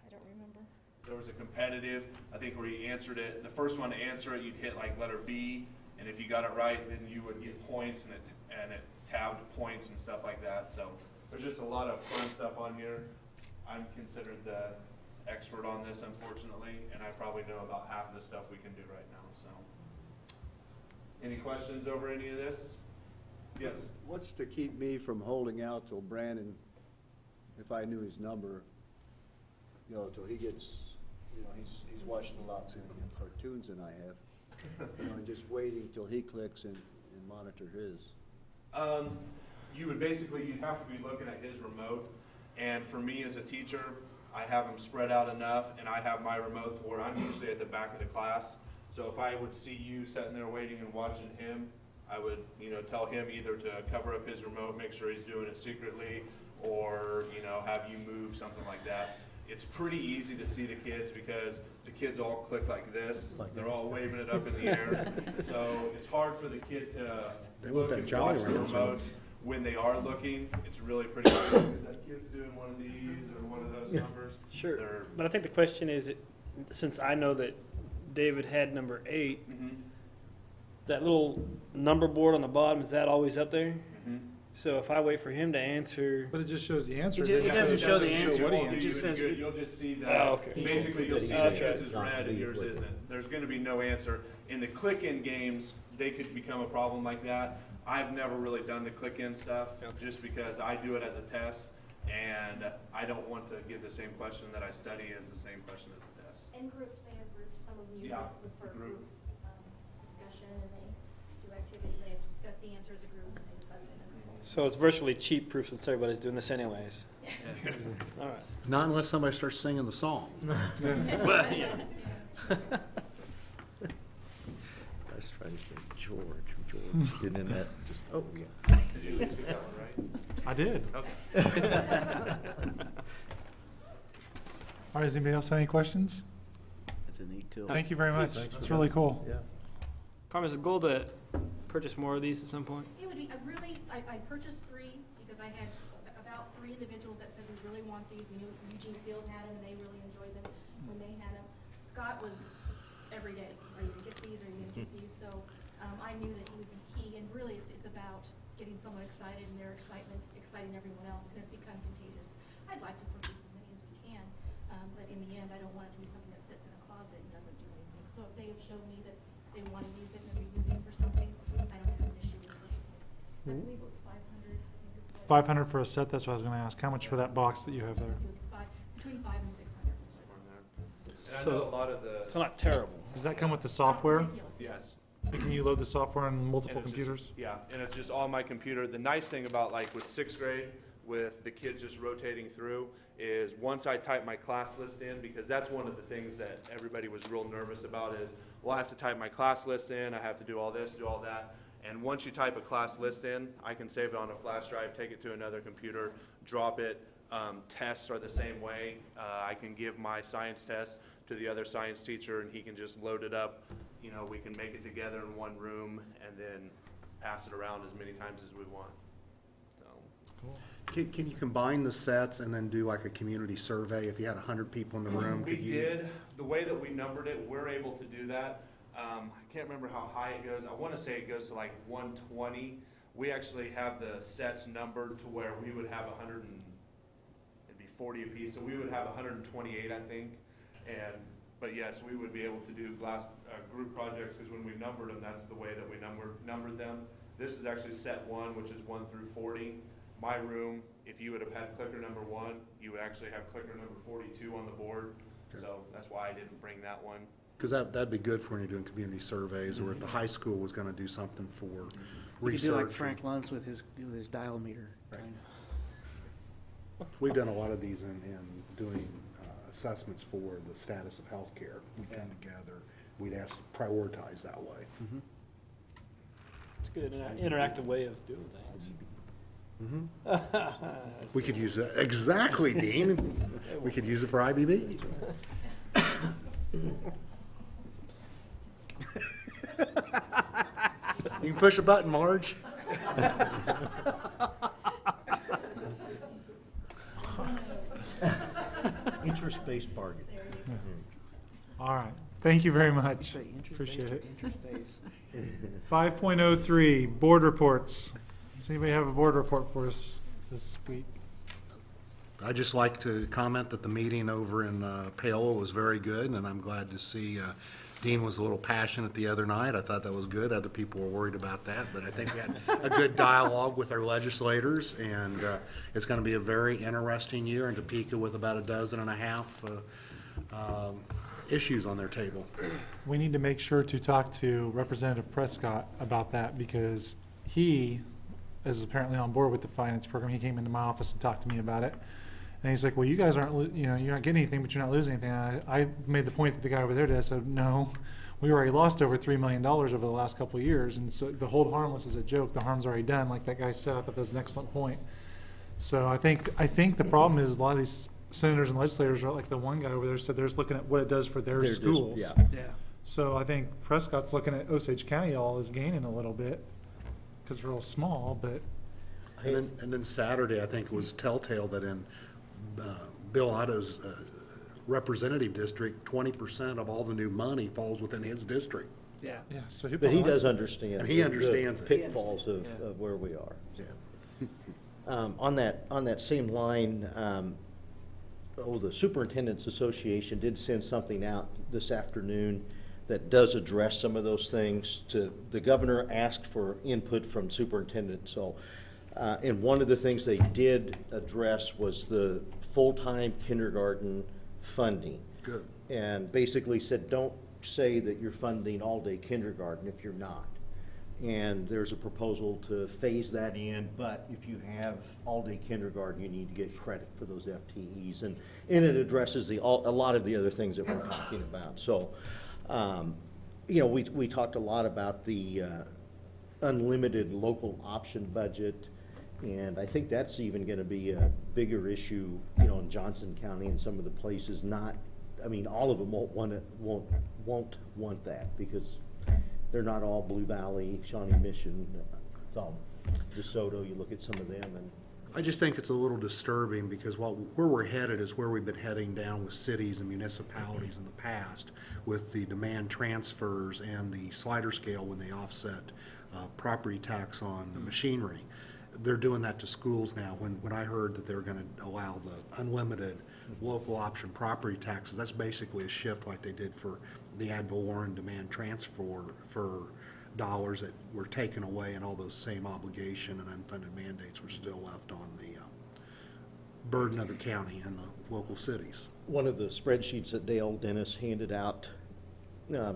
I don't remember. There was a competitive, I think, where you answered it. The first one to answer it, you'd hit like letter B, and if you got it right, then you would get points, and it tabbed points and stuff like that. So there's just a lot of fun stuff on here. I'm considered the expert on this, unfortunately, and I probably know about half of the stuff we can do right now. So, any questions over any of this? Yes. What's to keep me from holding out till Brandon, if I knew his number, you know, till he gets, you know, he's watching a lot more cartoons than I have. You know, and just waiting till he clicks and monitor his. You would basically, you'd have to be looking at his remote, and for me as a teacher, I have them spread out enough, and I have my remote to where I'm usually at the back of the class. So if I would see you sitting there waiting and watching him, I would, you know, tell him either to cover up his remote, make sure he's doing it secretly, or, you know, have you move, something like that. It's pretty easy to see the kids because the kids all click like this. They're all waving it up in the air. So it's hard for the kid to look and watch the remotes. When they are looking, it's really pretty obvious. Is that kid's doing one of these or one of those numbers? Sure. They're, But I think the question is, since I know that David had number 8, that little number board on the bottom, is that always up there? So if I wait for him to answer, But it just shows the answer. It doesn't show the answer. what he It won't do just you any says- good. You'll just see that. Oh, okay. Basically, you'll see Oh, that that's his is red and yours isn't. There's going to be no answer. In the click-in games, they could become a problem like that. I've never really done the click-in stuff just because I do it as a test, and I don't want to give the same question that I study as the same question as a test. In groups, they have groups, some of them use Yeah, it for group. group discussion, and they do activities, they have to discuss the answer as a group, and they buzz in as a whole. so it's virtually cheat proof since everybody's doing this anyways. All right. Not unless somebody starts singing the song. Well, yeah. I was trying to say George, and then that just, oh, yeah. Did you at least get that one right? I did. Okay. All right, does anybody else have any questions? That's a neat tool. Thank you very much. Thanks That's for really that. cool. Yeah. Carmen, is the goal to purchase more of these at some point? It would be, I purchased 3 because I had about 3 individuals that said we really want these. We knew Eugene Field had them and they really enjoyed them when they had them. Scott was every day, are you gonna get these, are you gonna get these? So I knew that he would be key, and really it's about getting someone excited and their excitement exciting everyone else, and it's become contagious. I'd like to purchase as many as we can, but in the end, I don't want it to be something that sits in a closet and doesn't do anything. So if they have shown me that they want to use it and they're using it for something, I don't have an issue with purchasing it. I believe it was 500. I think is what 500 for a set, that's what I was gonna ask. How much for that box that you have there? it was between 5 and 600 was what it was. And I know a lot of the, So not terrible. Does that come with the software? Ridiculous. yes. Can you load the software on multiple And it's computers? just, yeah, and it's just on my computer. The nice thing about like with 6th grade, with the kids just rotating through is once I type my class list in, because that's one of the things that everybody was real nervous about is, well, I have to type my class list in, I have to do all this, do all that. And once you type a class list in, I can save it on a flash drive, take it to another computer, drop it. Tests are the same way. I can give my science test to the other science teacher and he can just load it up. You know, we can make it together in one room and then pass it around as many times as we want. So. Can you combine the sets and then do like a community survey if you had 100 people in the room? We did. The way that we numbered it, we're able to do that. I can't remember how high it goes. I want to say it goes to like 120. We actually have the sets numbered to where we would have 40 apiece, so we would have 128, I think. But yes, we would be able to do group projects because when we numbered them, that's the way that we numbered them. This is actually set 1, which is 1 through 40. My room, if you would have had clicker number 1, you would actually have clicker number 42 on the board. Okay. So that's why I didn't bring that one. Because that'd be good for when you're doing community surveys, or if the high school was going to do something for You research. could do like Frank Luntz with his dial meter. Right. We've done a lot of these in doing assessments for the status of healthcare. We come together, we'd ask to prioritize that way. Mm-hmm. It's a good interactive way of doing things. Mm-hmm. We could use that, exactly, Dean. We could use it for IBB. You can push a button, Marge. Interest-based bargaining. All right, thank you very much. Appreciate it. 5.03, board reports. Does anybody have a board report for us this week? I'd just like to comment that the meeting over in Paola was very good, and I'm glad to see Dean was a little passionate the other night. I thought that was good. Other people were worried about that, but I think we had a good dialogue with our legislators, and it's going to be a very interesting year in Topeka with about 12.5 issues on their table. We need to make sure to talk to Representative Prescott about that because he is apparently on board with the finance program. He came into my office and talked to me about it. And he's like, well, you guys aren't, you're not getting anything, but you're not losing anything. I made the point that the guy over there did. I said, no, we already lost over $3 million over the last couple of years. And so the hold harmless is a joke. The harm's already done. Like that guy said, I thought that was an excellent point. So I think the problem is a lot of these senators and legislators are like the one guy over there said they're just looking at what it does for their schools. Yeah. So I think Prescott's looking at Osage County all is gaining a little bit because they're real small, but. And then Saturday, I think it was telltale that in Bill Otto's representative district, 20% of all the new money falls within his district. Yeah. Yeah. So But he does understand. And he understands the it. pitfalls of where we are. Yeah. On that same line, the Superintendent's Association did send something out this afternoon that does address some of those things. The governor asked for input from superintendent, so and one of the things they did address was the full-time kindergarten funding. Good. And basically said, don't say that you're funding all-day kindergarten if you're not. And there's a proposal to phase that in, but if you have all-day kindergarten, you need to get credit for those FTEs. And it addresses a lot of the other things that we're talking about. So, we talked a lot about the unlimited local option budget. And I think that's even going to be a bigger issue, in Johnson County and some of the places. All of them won't want that because they're not all Blue Valley, Shawnee Mission. It's all DeSoto. You look at some of them, and I just think it's a little disturbing because where we're headed is where we've been heading down with cities and municipalities in the past with the demand transfers and the slider scale when they offset property tax on the machinery. They're doing that to schools now. When I heard that they were going to allow the unlimited local option property taxes, that's basically a shift like they did for the ad valorem demand transfer for dollars that were taken away, and all those same obligation and unfunded mandates were still left on the burden of the county and the local cities. one of the spreadsheets that Dale Dennis handed out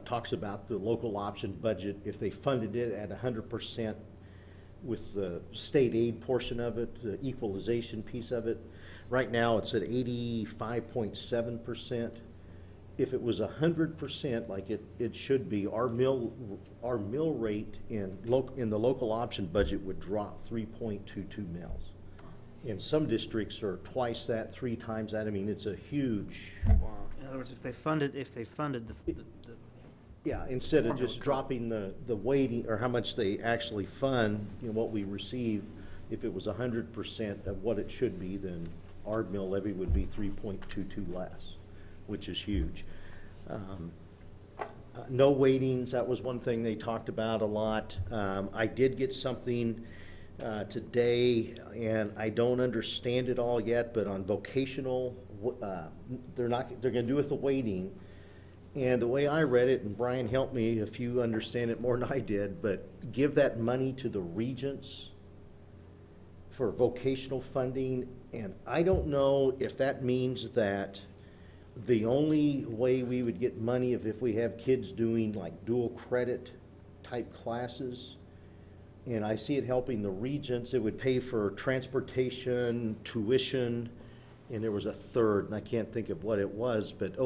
talks about the local option budget. If they funded it at 100%, with the state aid portion of it, the equalization piece of it. Right now, it's at 85.7%. If it was 100%, like it should be, our mill rate in the local option budget would drop 3.22 mils. And some districts are twice that, 3 times that. I mean, it's a huge. In other words, if they funded the Yeah, instead of just dropping the weighting, or how much they actually fund, you know, what we receive, if it was 100% of what it should be, then our mill levy would be 3.22 less, which is huge. No weightings, that was one thing they talked about a lot. I did get something today, and I don't understand it all yet, but on vocational, they're gonna do with the weighting. And the way I read it, and Brian helped me if you understand it more than I did, but give that money to the regents for vocational funding. And I don't know if that means that the only way we would get money if we have kids doing like dual credit type classes. And I see it helping the regents. It would pay for transportation, tuition, and there was a third, and I can't think of what it was, but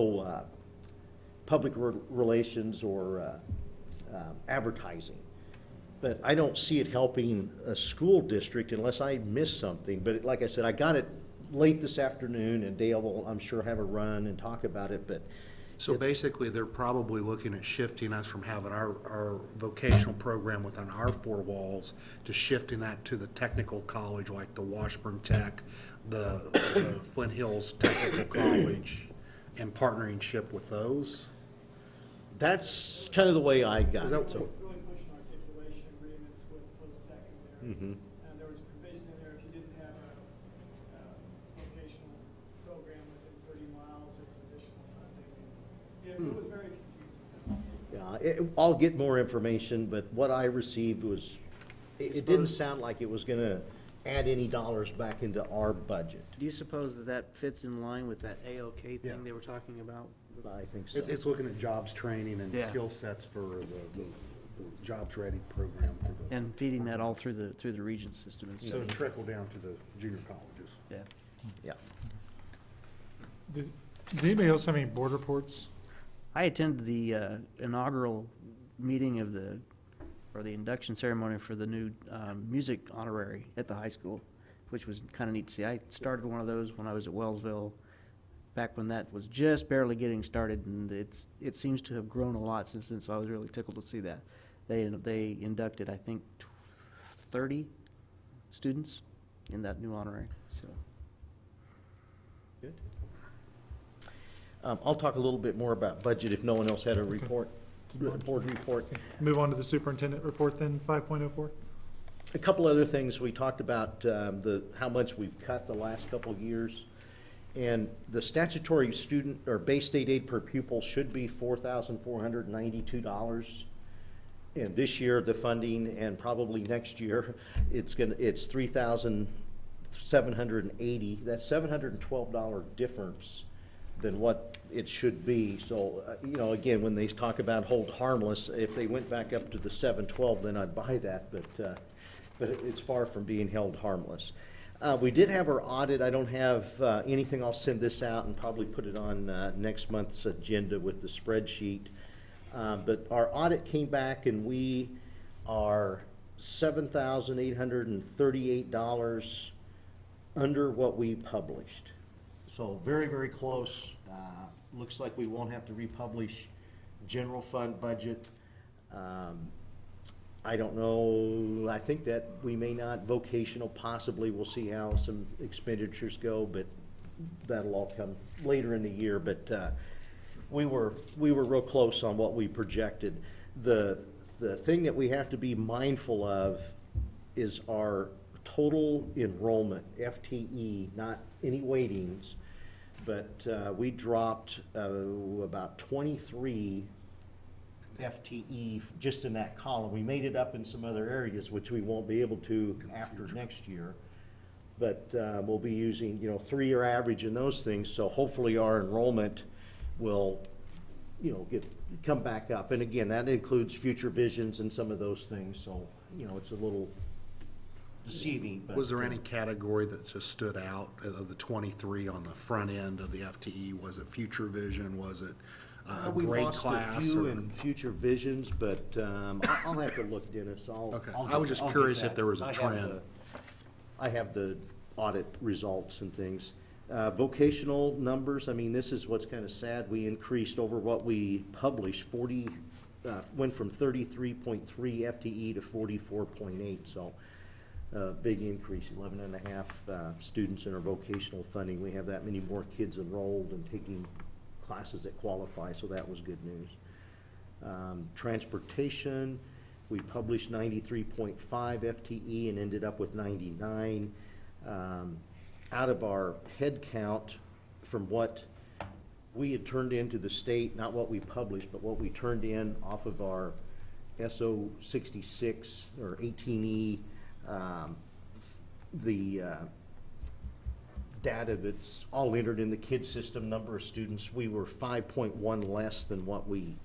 public relations or advertising. But I don't see it helping a school district unless I missed something. But like I said, I got it late this afternoon, and Dale will, I'm sure, have a run and talk about it. But So basically, they're probably looking at shifting us from having our vocational program within our 4 walls to shifting that to the technical college, like the Washburn Tech, the Flint Hills Technical College, and partnering ship with those. that's kind of the way I got Is that it. So, Really pushing articulation agreements with post-secondary. And there was a provision in there, if you didn't have a vocational program within 30 miles, there was additional funding. It was very confusing. yeah, I'll get more information, but what I received was, it didn't sound like it was going to add any dollars back into our budget. Do you suppose that fits in line with that AOK Yeah. thing they were talking about? I think so. It's looking at jobs training and Yeah. skill sets for the Jobs Ready program for the, And feeding that all through the region system and so stuff. it trickle down to the junior colleges. Yeah. Yeah. Did anybody else have any board reports? I attended the inaugural meeting of the induction ceremony for the new music honorary at the high school, which was kind of neat to see. I started one of those when I was at Wellsville, back when that was just barely getting started, and it seems to have grown a lot since then, so I was really tickled to see that. They inducted, I think, 30 students in that new honorary, so. Good. I'll talk a little bit more about budget if no one else had a report, board report. Move on to the superintendent report then, 5.04. A couple other things. We talked about how much we've cut the last couple of years. And the statutory student or base state aid per pupil should be $4,492. And this year, the funding, and probably next year, it's $3,780. That's $712 difference than what it should be. So, you know, again, when they talk about hold harmless, if they went back up to the 712, then I'd buy that. But it's far from being held harmless. We did have our audit. I don't have anything. I'll send this out and probably put it on next month's agenda with the spreadsheet. But our audit came back, and we are $7,838 under what we published. So very, very close. Looks like we won't have to republish general fund budget. I don't know, I think that we may not, vocational possibly, we'll see how some expenditures go, but that'll all come later in the year. But we were real close on what we projected. The thing that we have to be mindful of is our total enrollment, FTE, not any weightings, but we dropped about 23 FTE just in that column. We made it up in some other areas, which we won't be able to after next year. But we'll be using, 3-year average and those things. So hopefully our enrollment will, come back up. And again, that includes future visions and some of those things. So, it's a little deceiving, but. Was there any category that just stood out of the 23 on the front end of the FTE? Was it future vision? Was it a We grade lost a class? few or- in future visions, but I'll have to look, Dennis. Okay. I'll I was just I'll get curious that. if there was a I have trend. I have the audit results and things. Vocational numbers, I mean, this is what's kind of sad. We increased over what we published, went from 33.3 FTE to 44.8, so big increase, 11 and a half students in our vocational funding. We have that many more kids enrolled and taking classes that qualify, so that was good news. Transportation, we published 93.5 FTE and ended up with 99. Out of our head count, from what we had turned into the state, not what we published, but what we turned in off of our SO 66 or 18E, the data that's all entered in the KID system, number of students, we were 5.1 less than what we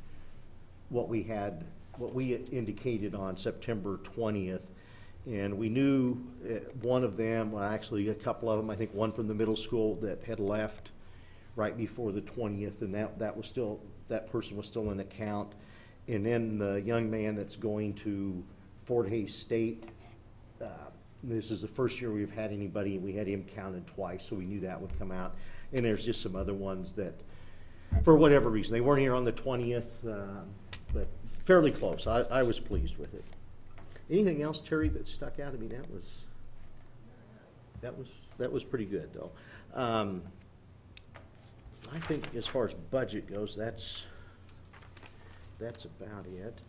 indicated on September 20th. And we knew one of them, well, actually a couple of them, I think one from the middle school that had left right before the 20th, and that person was still in account. And then the young man that's going to Fort Hays State, this is the first year we've had anybody, we had him counted twice, so we knew that would come out. And there's just some other ones that, for whatever reason, they weren't here on the 20th, but fairly close. I was pleased with it. Anything else, Terry, that stuck out? I mean, that was pretty good, though. I think as far as budget goes, that's about it.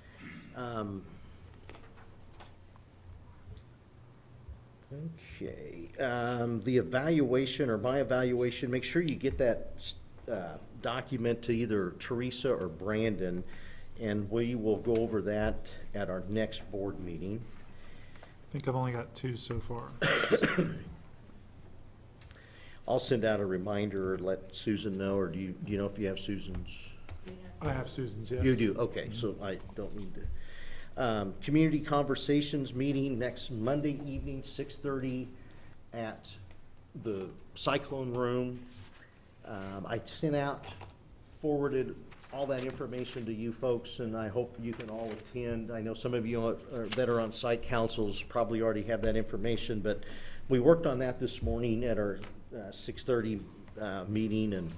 Okay, the evaluation or my evaluation, make sure you get that document to either Teresa or Brandon, and we will go over that at our next board meeting. I think I've only got 2 so far. I'll send out a reminder or let Susan know, or do you know if you have Susan's? I have Susan's, yes. You do, okay, so I don't need to. Community Conversations meeting next Monday evening, 6:30 at the Cyclone Room. I sent out, forwarded all that information to you folks, and I hope you can all attend. I know some of you that are on site councils probably already have that information, but we worked on that this morning at our 6:30 meeting, and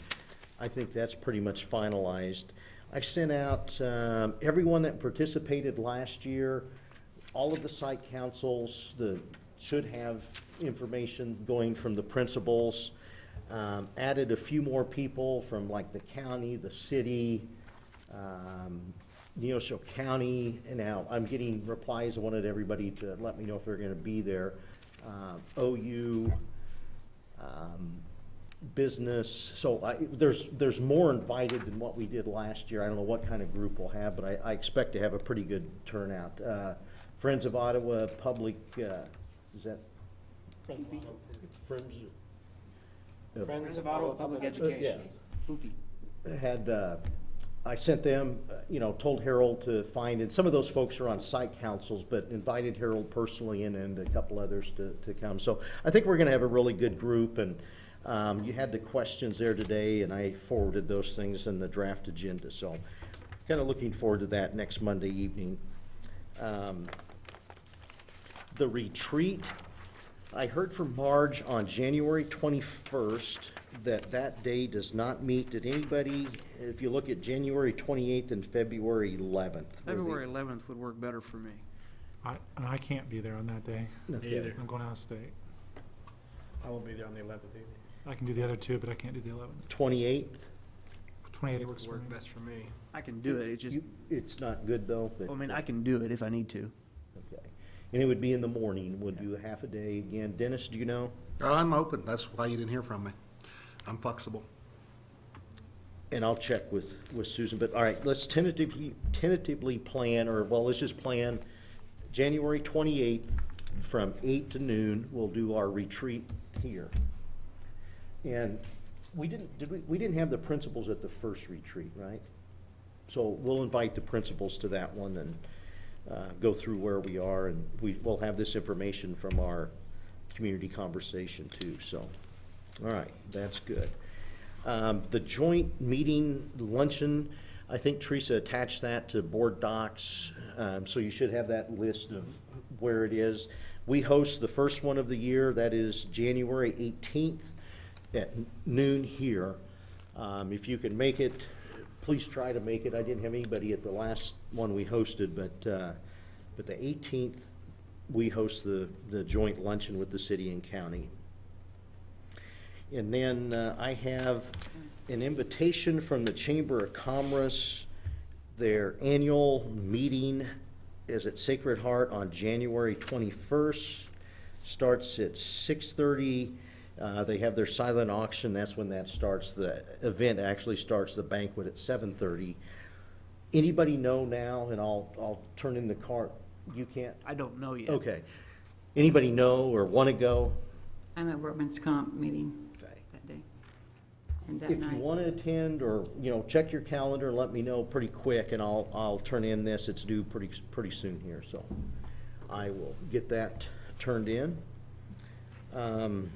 I think that's pretty much finalized. I sent out everyone that participated last year, all of the site councils should have information going from the principals. Added a few more people from like the county, the city, Neosho County, and now I'm getting replies. I wanted everybody to let me know if they're going to be there. OU, business. So there's more invited than what we did last year. I don't know what kind of group we'll have, but I expect to have a pretty good turnout. Friends of Ottawa Public, is that? Friends of Ottawa Public Education. Had, I sent them, told Harold to find, and some of those folks are on site councils, but invited Harold personally and a couple others to come. So I think we're gonna have a really good group, and you had the questions there today, and I forwarded those things in the draft agenda. So kind of looking forward to that next Monday evening. The retreat, I heard from Marge on January 21st that day does not meet. Did anybody, if you look at January 28th and February 11th? February 11th would work better for me. I can't be there on that day. Okay. Either. I'm going out of state. I won't be there on the 11th either. I can do the other 2, but I can't do the 11th. 28th? 28th works for me. best for me. I can do it, it's just, It's not good, though? I mean, I can do it if I need to. Okay. And it would be in the morning. We'll do a half a day again. Dennis, do you know? I'm open. That's why you didn't hear from me. I'm flexible. And I'll check with Susan, but all right, let's tentatively plan, let's just plan January 28th from 8 to noon. We'll do our retreat here. And we didn't have the principals at the first retreat, right? So we'll invite the principals to that one, and go through where we are, and we'll have this information from our community conversation too, so, all right, that's good. The joint meeting luncheon, I think Teresa attached that to board docs, so you should have that list of where it is. We host the first one of the year, that is January 18th at noon here. If you can make it, please try to make it. I didn't have anybody at the last one we hosted, but the 18th, we host the joint luncheon with the city and county. And then I have an invitation from the Chamber of Commerce. Their annual meeting is at Sacred Heart on January 21st. Starts at 6:30. They have their silent auction. That's when that starts. The event actually starts, the banquet, at 7:30. Anybody know now? And I'll turn in the card. You can't? I don't know yet. Okay. Anybody know or want to go? I'm at workman's comp meeting Okay. that day. And that If you night. want to attend, or, check your calendar, let me know pretty quick, and I'll turn in this. It's due pretty soon here, so I will get that turned in. Let's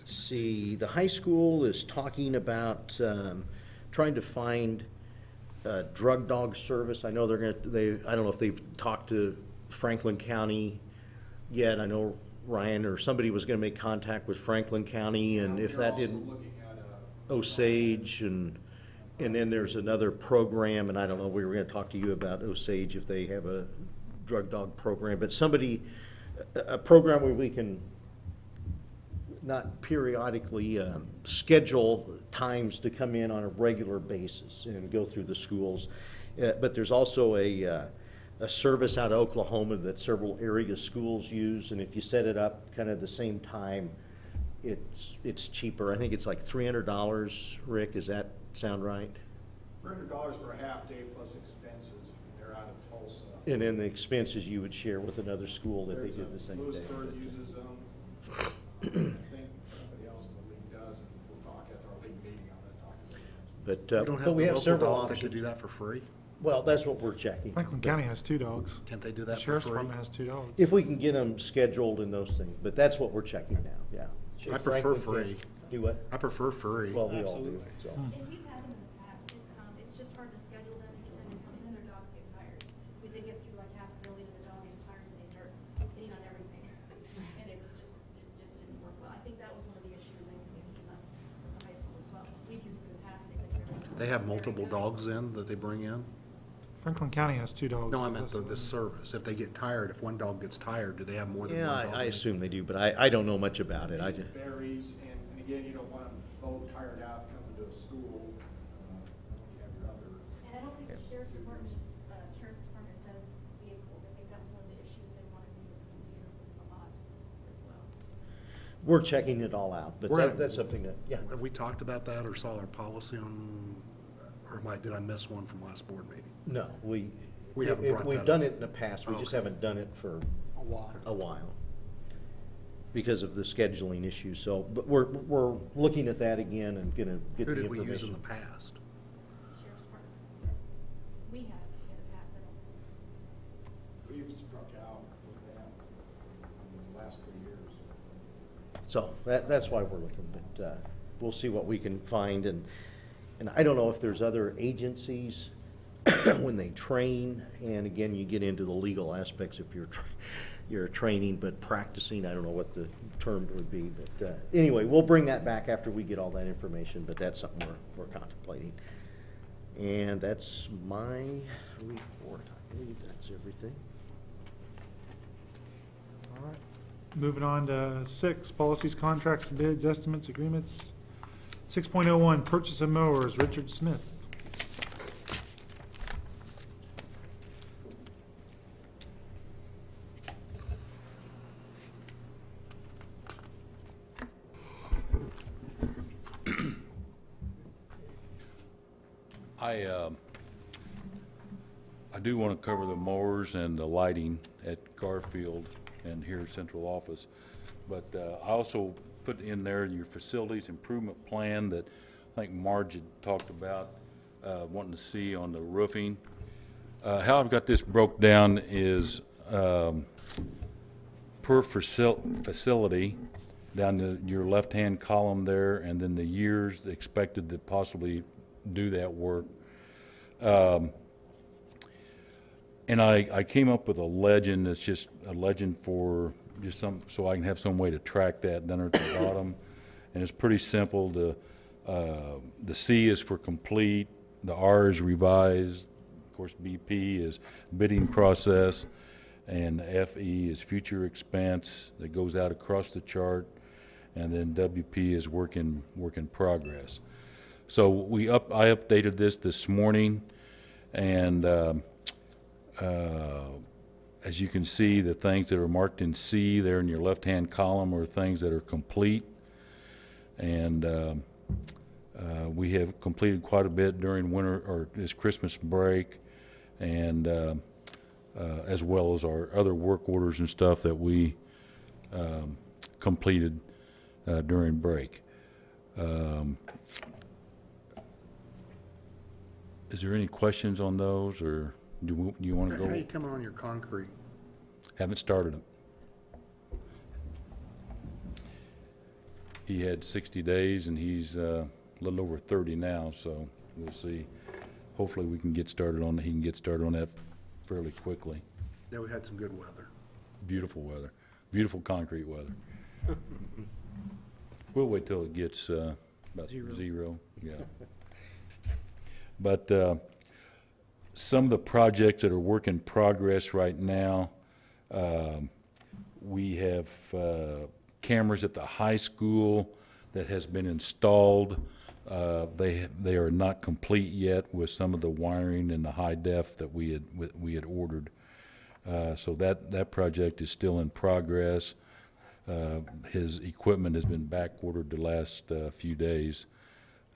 see, the high school is talking about trying to find a drug dog service. I know I don't know if they've talked to Franklin County yet. I know Ryan or somebody was gonna make contact with Franklin County, and if that didn't, Osage, and then there's another program, and I don't know, we were gonna talk to you about Osage if they have a drug dog program, but a program where we can not periodically schedule times to come in on a regular basis and go through the schools. But there's also a service out of Oklahoma that several area schools use, and if you set it up kind of the same time, it's cheaper. I think it's like $300, Rick, does that sound right? $300 for a half day plus expenses. They're out of Tulsa. And then the expenses you would share with another school that they did the same day. Lewisburg uses them. I think somebody else in the league does, and we'll talk at our league meeting on that. But we have several They could options. do that for free? Well, that's what we're checking. Franklin County has 2 dogs. Can't they do The that for Sheriff's free? Department has 2 dogs. If we can get them scheduled and those things, but that's what we're checking now, yeah. I prefer Franklin free. Do what? I prefer free. Well, we all do, Absolutely. so. And we've had them in the past, they've come, it's just hard to schedule them and get them to come in, and their dogs get tired. We did get through like half a building and the dog gets tired and they start hitting on everything. And it just didn't work well. I think that was one of the issues that came up with the high school as well. We've used it in the past, they've been very. They have multiple dogs in that they bring in? Franklin County has 2 dogs. No, I meant That's- the service. If they get tired, if one dog gets tired, do they have more than Yeah, one dog? I in? assume they do, but I don't know much about it. I It just, varies, and again, you don't want them both tired out coming to a school. You have your other. And I don't think the sheriff's department does vehicles. I think that was one of the issues they wanted to move the vehicles in the lot as well. we're checking it all out, but We're- that's something that, yeah. Have we talked about that or saw our policy on, or did I miss one from last board meeting? No, We haven't brought we've that done up. it in the past, we just Okay. haven't done it for A while. because of the scheduling issues, so, but we're looking at that again and gonna get Who the did we use in information. the past? Sheriff's department. We have in the past, I don't think. We've struck out with them in the last 2 years. So that's why we're looking, but we'll see what we can find, and I don't know if there's other agencies when they train, and again, you get into the legal aspects if you're training, but practicing, I don't know what the term would be, but anyway, we'll bring that back after we get all that information, but that's something we're contemplating. And that's my report. I believe that's everything. All right. Moving on to 6, policies, contracts, bids, estimates, agreements. 6.01, purchase of mowers, Richard Smith. I do want to cover the mowers and the lighting at Garfield and here at central office. But I also put in there your facilities improvement plan that I think Marge had talked about wanting to see on the roofing. How I've got this broke down is per facility, down to your left-hand column there, and then the years expected to possibly do that work. And I came up with a legend that's just a legend for just so I can have some way to track that down at the bottom. And it's pretty simple. The C is for complete, the R is revised, of course BP is bidding process, and FE is future expense that goes out across the chart, and then WP is work in progress. So I updated this morning, and as you can see, the things that are marked in C there in your left-hand column are things that are complete, and we have completed quite a bit during winter or this Christmas break, and as well as our other work orders and stuff that we completed during break. Is there any questions on those, or do you want to go? How you coming on your concrete? Haven't started them. He had 60 days, and he's a little over 30 now, so we'll see. Hopefully we can get started on, he can get started on that fairly quickly. Yeah, we had some good weather. Beautiful weather, beautiful concrete weather. We'll wait till it gets about zero. Yeah. But some of the projects that are work in progress right now, we have cameras at the high school that has been installed. They are not complete yet with some of the wiring and the high def that we had ordered. So that project is still in progress. His equipment has been back ordered the last few days,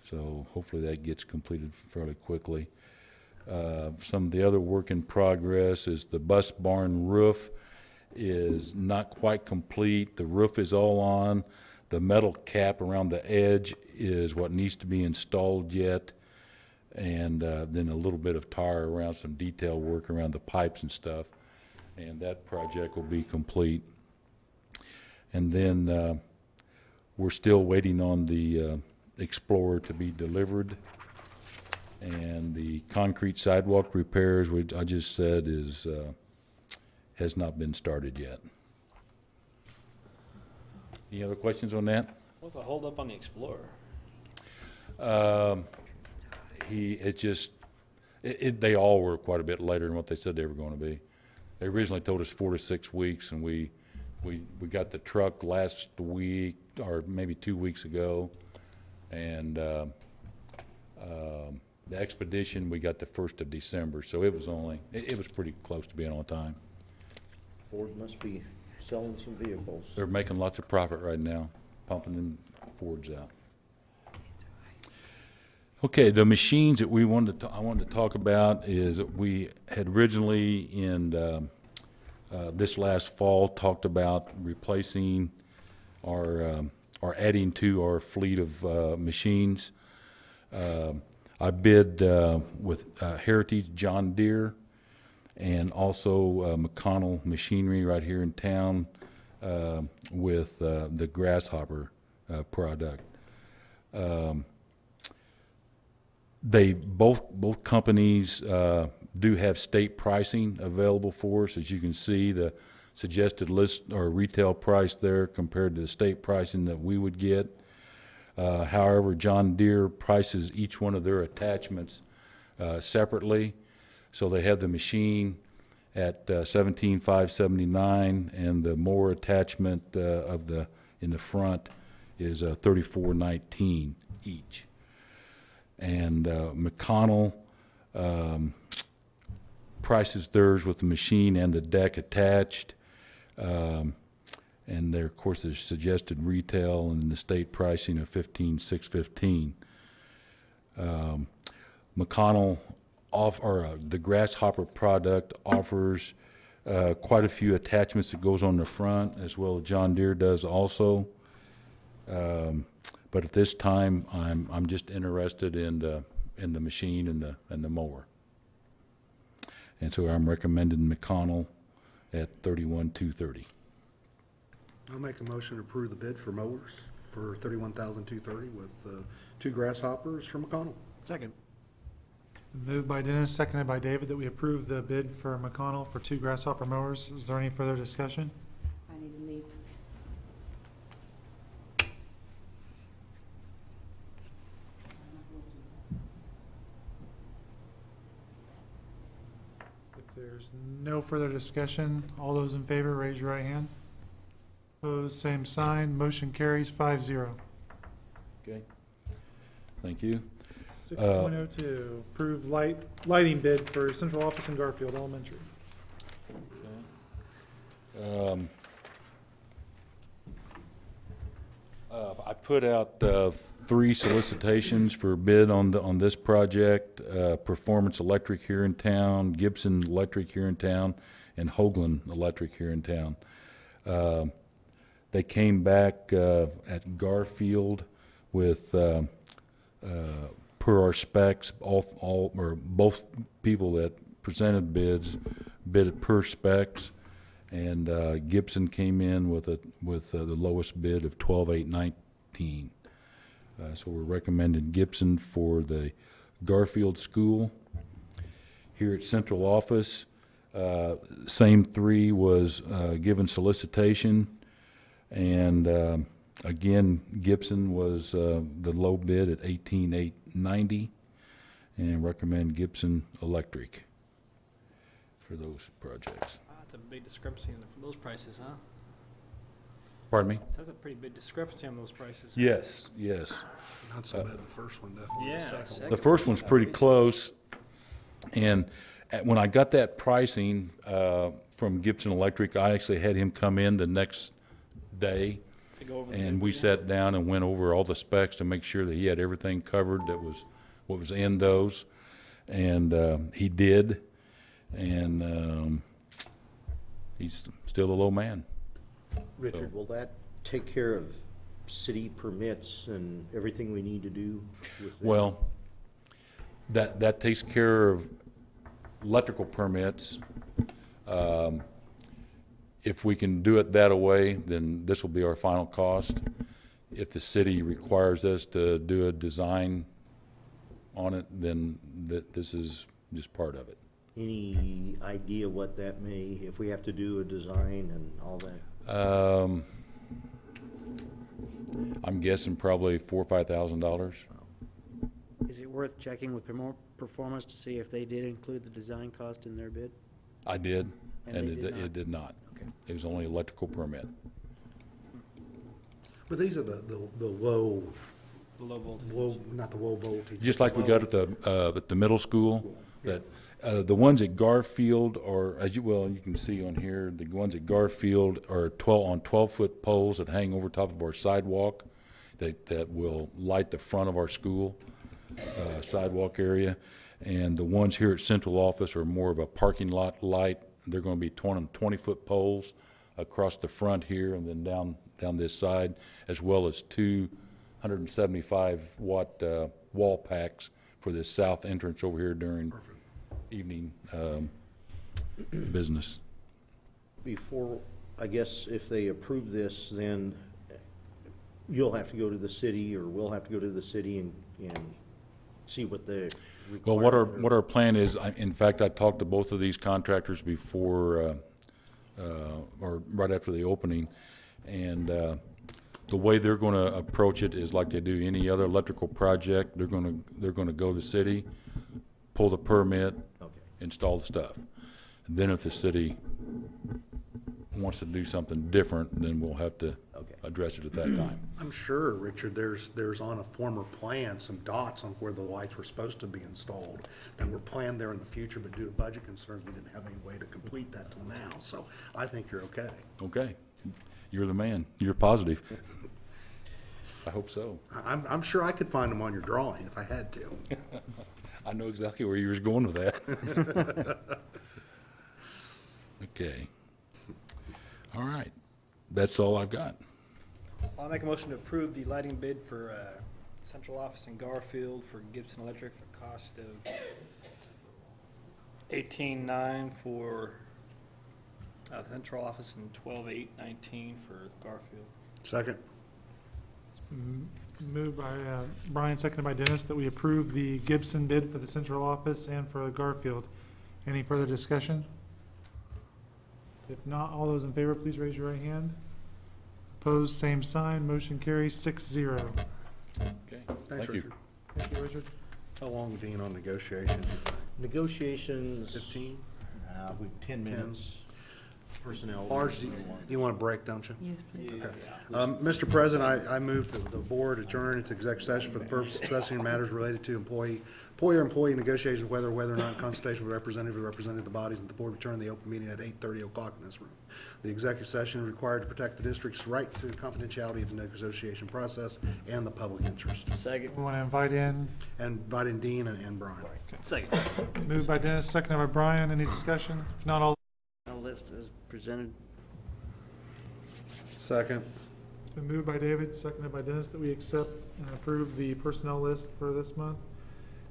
so hopefully that gets completed fairly quickly. Some of the other work in progress is the bus barn roof is not quite complete. The roof is all on. The metal cap around the edge is what needs to be installed yet, and then a little bit of tire around some detail work around the pipes and stuff, and that project will be complete. And then we're still waiting on the Explorer to be delivered, and the concrete sidewalk repairs, which I just said has not been started yet. Any other questions on that? What's the hold up on the Explorer? They all were quite a bit later than what they said they were going to be. They originally told us 4 to 6 weeks, and we got the truck last week, or maybe 2 weeks ago, and the expedition we got the 1st of December, so it was pretty close to being on time. Ford must be selling some vehicles. They're making lots of profit right now, pumping them Fords out. Okay, the machines that I wanted to talk about is that we had originally in this last fall talked about replacing or adding to our fleet of machines. I bid with Heritage John Deere and also McConnell Machinery right here in town with the Grasshopper product. Both companies do have state pricing available for us. As you can see, the suggested list or retail price there compared to the state pricing that we would get. However, John Deere prices each one of their attachments separately. So they have the machine at $17,579, and the mower attachment in the front is $34.19 each. And McConnell prices theirs with the machine and the deck attached, and there, of course, there's suggested retail and the state pricing of $15,615. McConnell the Grasshopper product offers quite a few attachments that goes on the front, as well as John Deere does also. But at this time, I'm just interested in the machine and the mower. And so I'm recommending McConnell at $31,230. I'll make a motion to approve the bid for mowers for $31,230 with 2 grasshoppers from McConnell. Second. Moved by Dennis, seconded by David, that we approve the bid for McConnell for 2 grasshopper mowers. Is there any further discussion? I need to leave. If there's no further discussion, all those in favor, raise your right hand. Opposed, same sign. Motion carries 5-0. Okay. Thank you. 6.02, approve lighting bid for central office in Garfield Elementary. I put out 3 solicitations for bid on this project. Performance Electric here in town, Gibson Electric here in town, and Hoagland Electric here in town. They came back at Garfield with per our specs, both people that presented bids bid at per specs, and Gibson came in with the lowest bid of $12,819. So we're recommending Gibson for the Garfield School. Here at Central Office, same 3 was given solicitation, and again, Gibson was the low bid at $18,890, and recommend Gibson Electric for those projects. Wow, that's a big discrepancy in those prices, huh? Pardon me? So that's a pretty big discrepancy on those prices. Yes, yes. Not so bad, the first one, definitely. Yeah, The second one. The first one's pretty close, and when I got that pricing from Gibson Electric, I actually had him come in the next day, To go over the and bid, we yeah. sat down and went over all the specs to make sure that he had everything covered that was what was in those, and he did, and he's still a low man. Richard, will that take care of city permits and everything we need to do with that? Well, that takes care of electrical permits. If we can do it that way, then this will be our final cost. If the city requires us to do a design on it, then this is just part of it. Any idea what that may, if we have to do a design and all that? I'm guessing probably $4,000 or $5,000. Is it worth checking with Performance to see if they did include the design cost in their bid? I did, And and they did not? it did not. Okay. It was only electrical permit. But these are the low, The low voltage. not the low voltage. Just like we got at the middle school, that the ones at Garfield are, you can see on here, the ones at Garfield are 12-foot poles that hang over top of our sidewalk that will light the front of our school sidewalk area. And the ones here at Central Office are more of a parking lot light. They're going to be 20-foot poles across the front here and then down this side, as well as 2 175-watt wall packs for this south entrance over here during evening business. Before, I guess if they approve this, then you'll have to go to the city, or we'll have to go to the city and see what the Well, requirement what our plan is, in fact, I talked to both of these contractors before, or right after the opening, and the way they're going to approach it is like they do any other electrical project. They're going to go to the city, pull the permit, install the stuff. And then if the city wants to do something different, then we'll have to address it at that time. I'm sure, Richard, there's on a former plan some dots on where the lights were supposed to be installed that were planned there in the future, but due to budget concerns, we didn't have any way to complete that till now. So I think you're okay. Okay. You're the man. You're positive. I hope so. I'm sure I could find them on your drawing if I had to. I know exactly where you was going with that. Okay. All right. That's all I've got. I'll make a motion to approve the lighting bid for central office in Garfield for Gibson Electric for a cost of 18-9 for central office and 12-8-19 for Garfield. Second. Moved by Brian, seconded by Dennis, that we approve the Gibson bid for the central office and for Garfield. Any further discussion? If not, all those in favor, please raise your right hand. Opposed, same sign. Motion carries 6-0. Okay, Thanks, thank you. Richard. Thank you, Richard. How long, Dean, on negotiations? Negotiations. 15? 10 minutes. Personnel. Marge, do you want a break, don't you? Yes, please. Okay. Mr. President, I move that the board adjourn into executive session for the purpose of discussing matters related to employer-employee negotiations, whether or not consultation with representative the bodies, and the board return the open meeting at 8:30 o'clock in this room. The executive session is required to protect the district's right to confidentiality of the negotiation process and the public interest. Second. We want to invite in, And invite in Dean and Brian. Second. moved by Dennis, seconded by Brian. Any discussion? If not, all List is presented. Second. It's been moved by David, seconded by Dennis, that we accept and approve the personnel list for this month.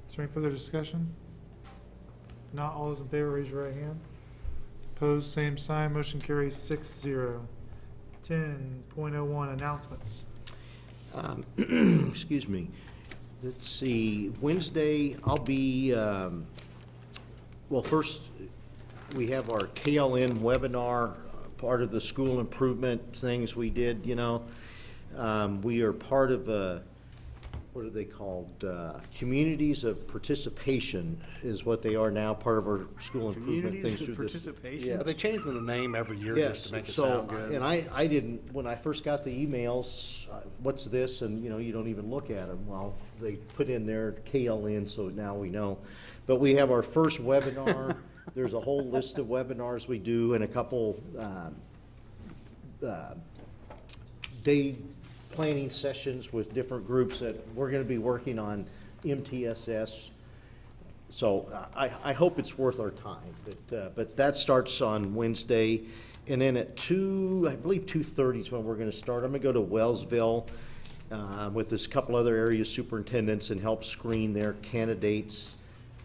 Is there any further discussion? If not, all those in favor, raise your right hand. Opposed, same sign. Motion carries 6-0. 10.01, announcements. Excuse me. Let's see, Wednesday, I'll be, well, first, we have our KLN webinar, part of the school improvement things we did, you know. We are part of what are they called? Communities of Participation is what they are now, part of our school improvement things. Communities of Participation? Yeah. They changed the name every year Yes, just to make it so, sound good. and I didn't, when I first got the emails, what's this, and you know, you don't even look at them. Well, they put in there KLN, so now we know. But we have our first webinar. There's a whole list of webinars we do and a couple day planning sessions with different groups that we're going to be working on MTSS. So I hope it's worth our time, but that starts on Wednesday. And then at 2:30 is when we're going to start. I'm going to go to Wellsville with this couple other area superintendents and help screen their candidates.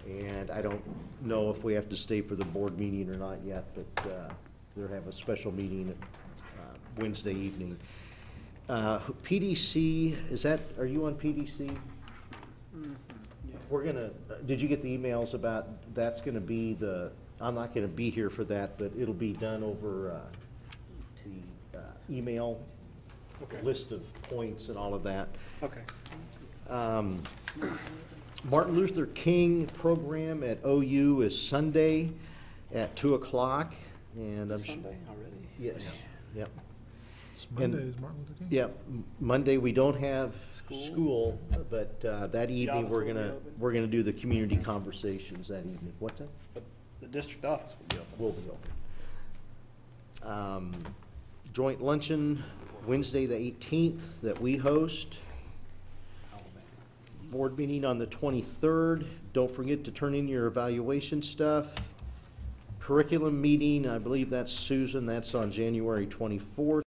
And I don't know if we have to stay for the board meeting or not yet, but they'll have a special meeting Wednesday evening. PDC, are you on PDC? Mm-hmm. Yeah. We're gonna, did you get the emails about, that's gonna be I'm not gonna be here for that, but it'll be done over the email, Okay. list of points and all of that. Okay. Martin Luther King program at OU is Sunday at 2 o'clock, and I'm Sunday already? Yes, yep. It's Monday, is Martin Luther King? Yep, Monday we don't have school, but that evening office will be open? we're gonna do the community conversations that evening. What's that? But the district office will be open. Will be open. Joint luncheon Wednesday the 18th that we host. Board meeting on the 23rd. Don't forget to turn in your evaluation stuff. Curriculum meeting, I believe that's Susan, that's on January 24th.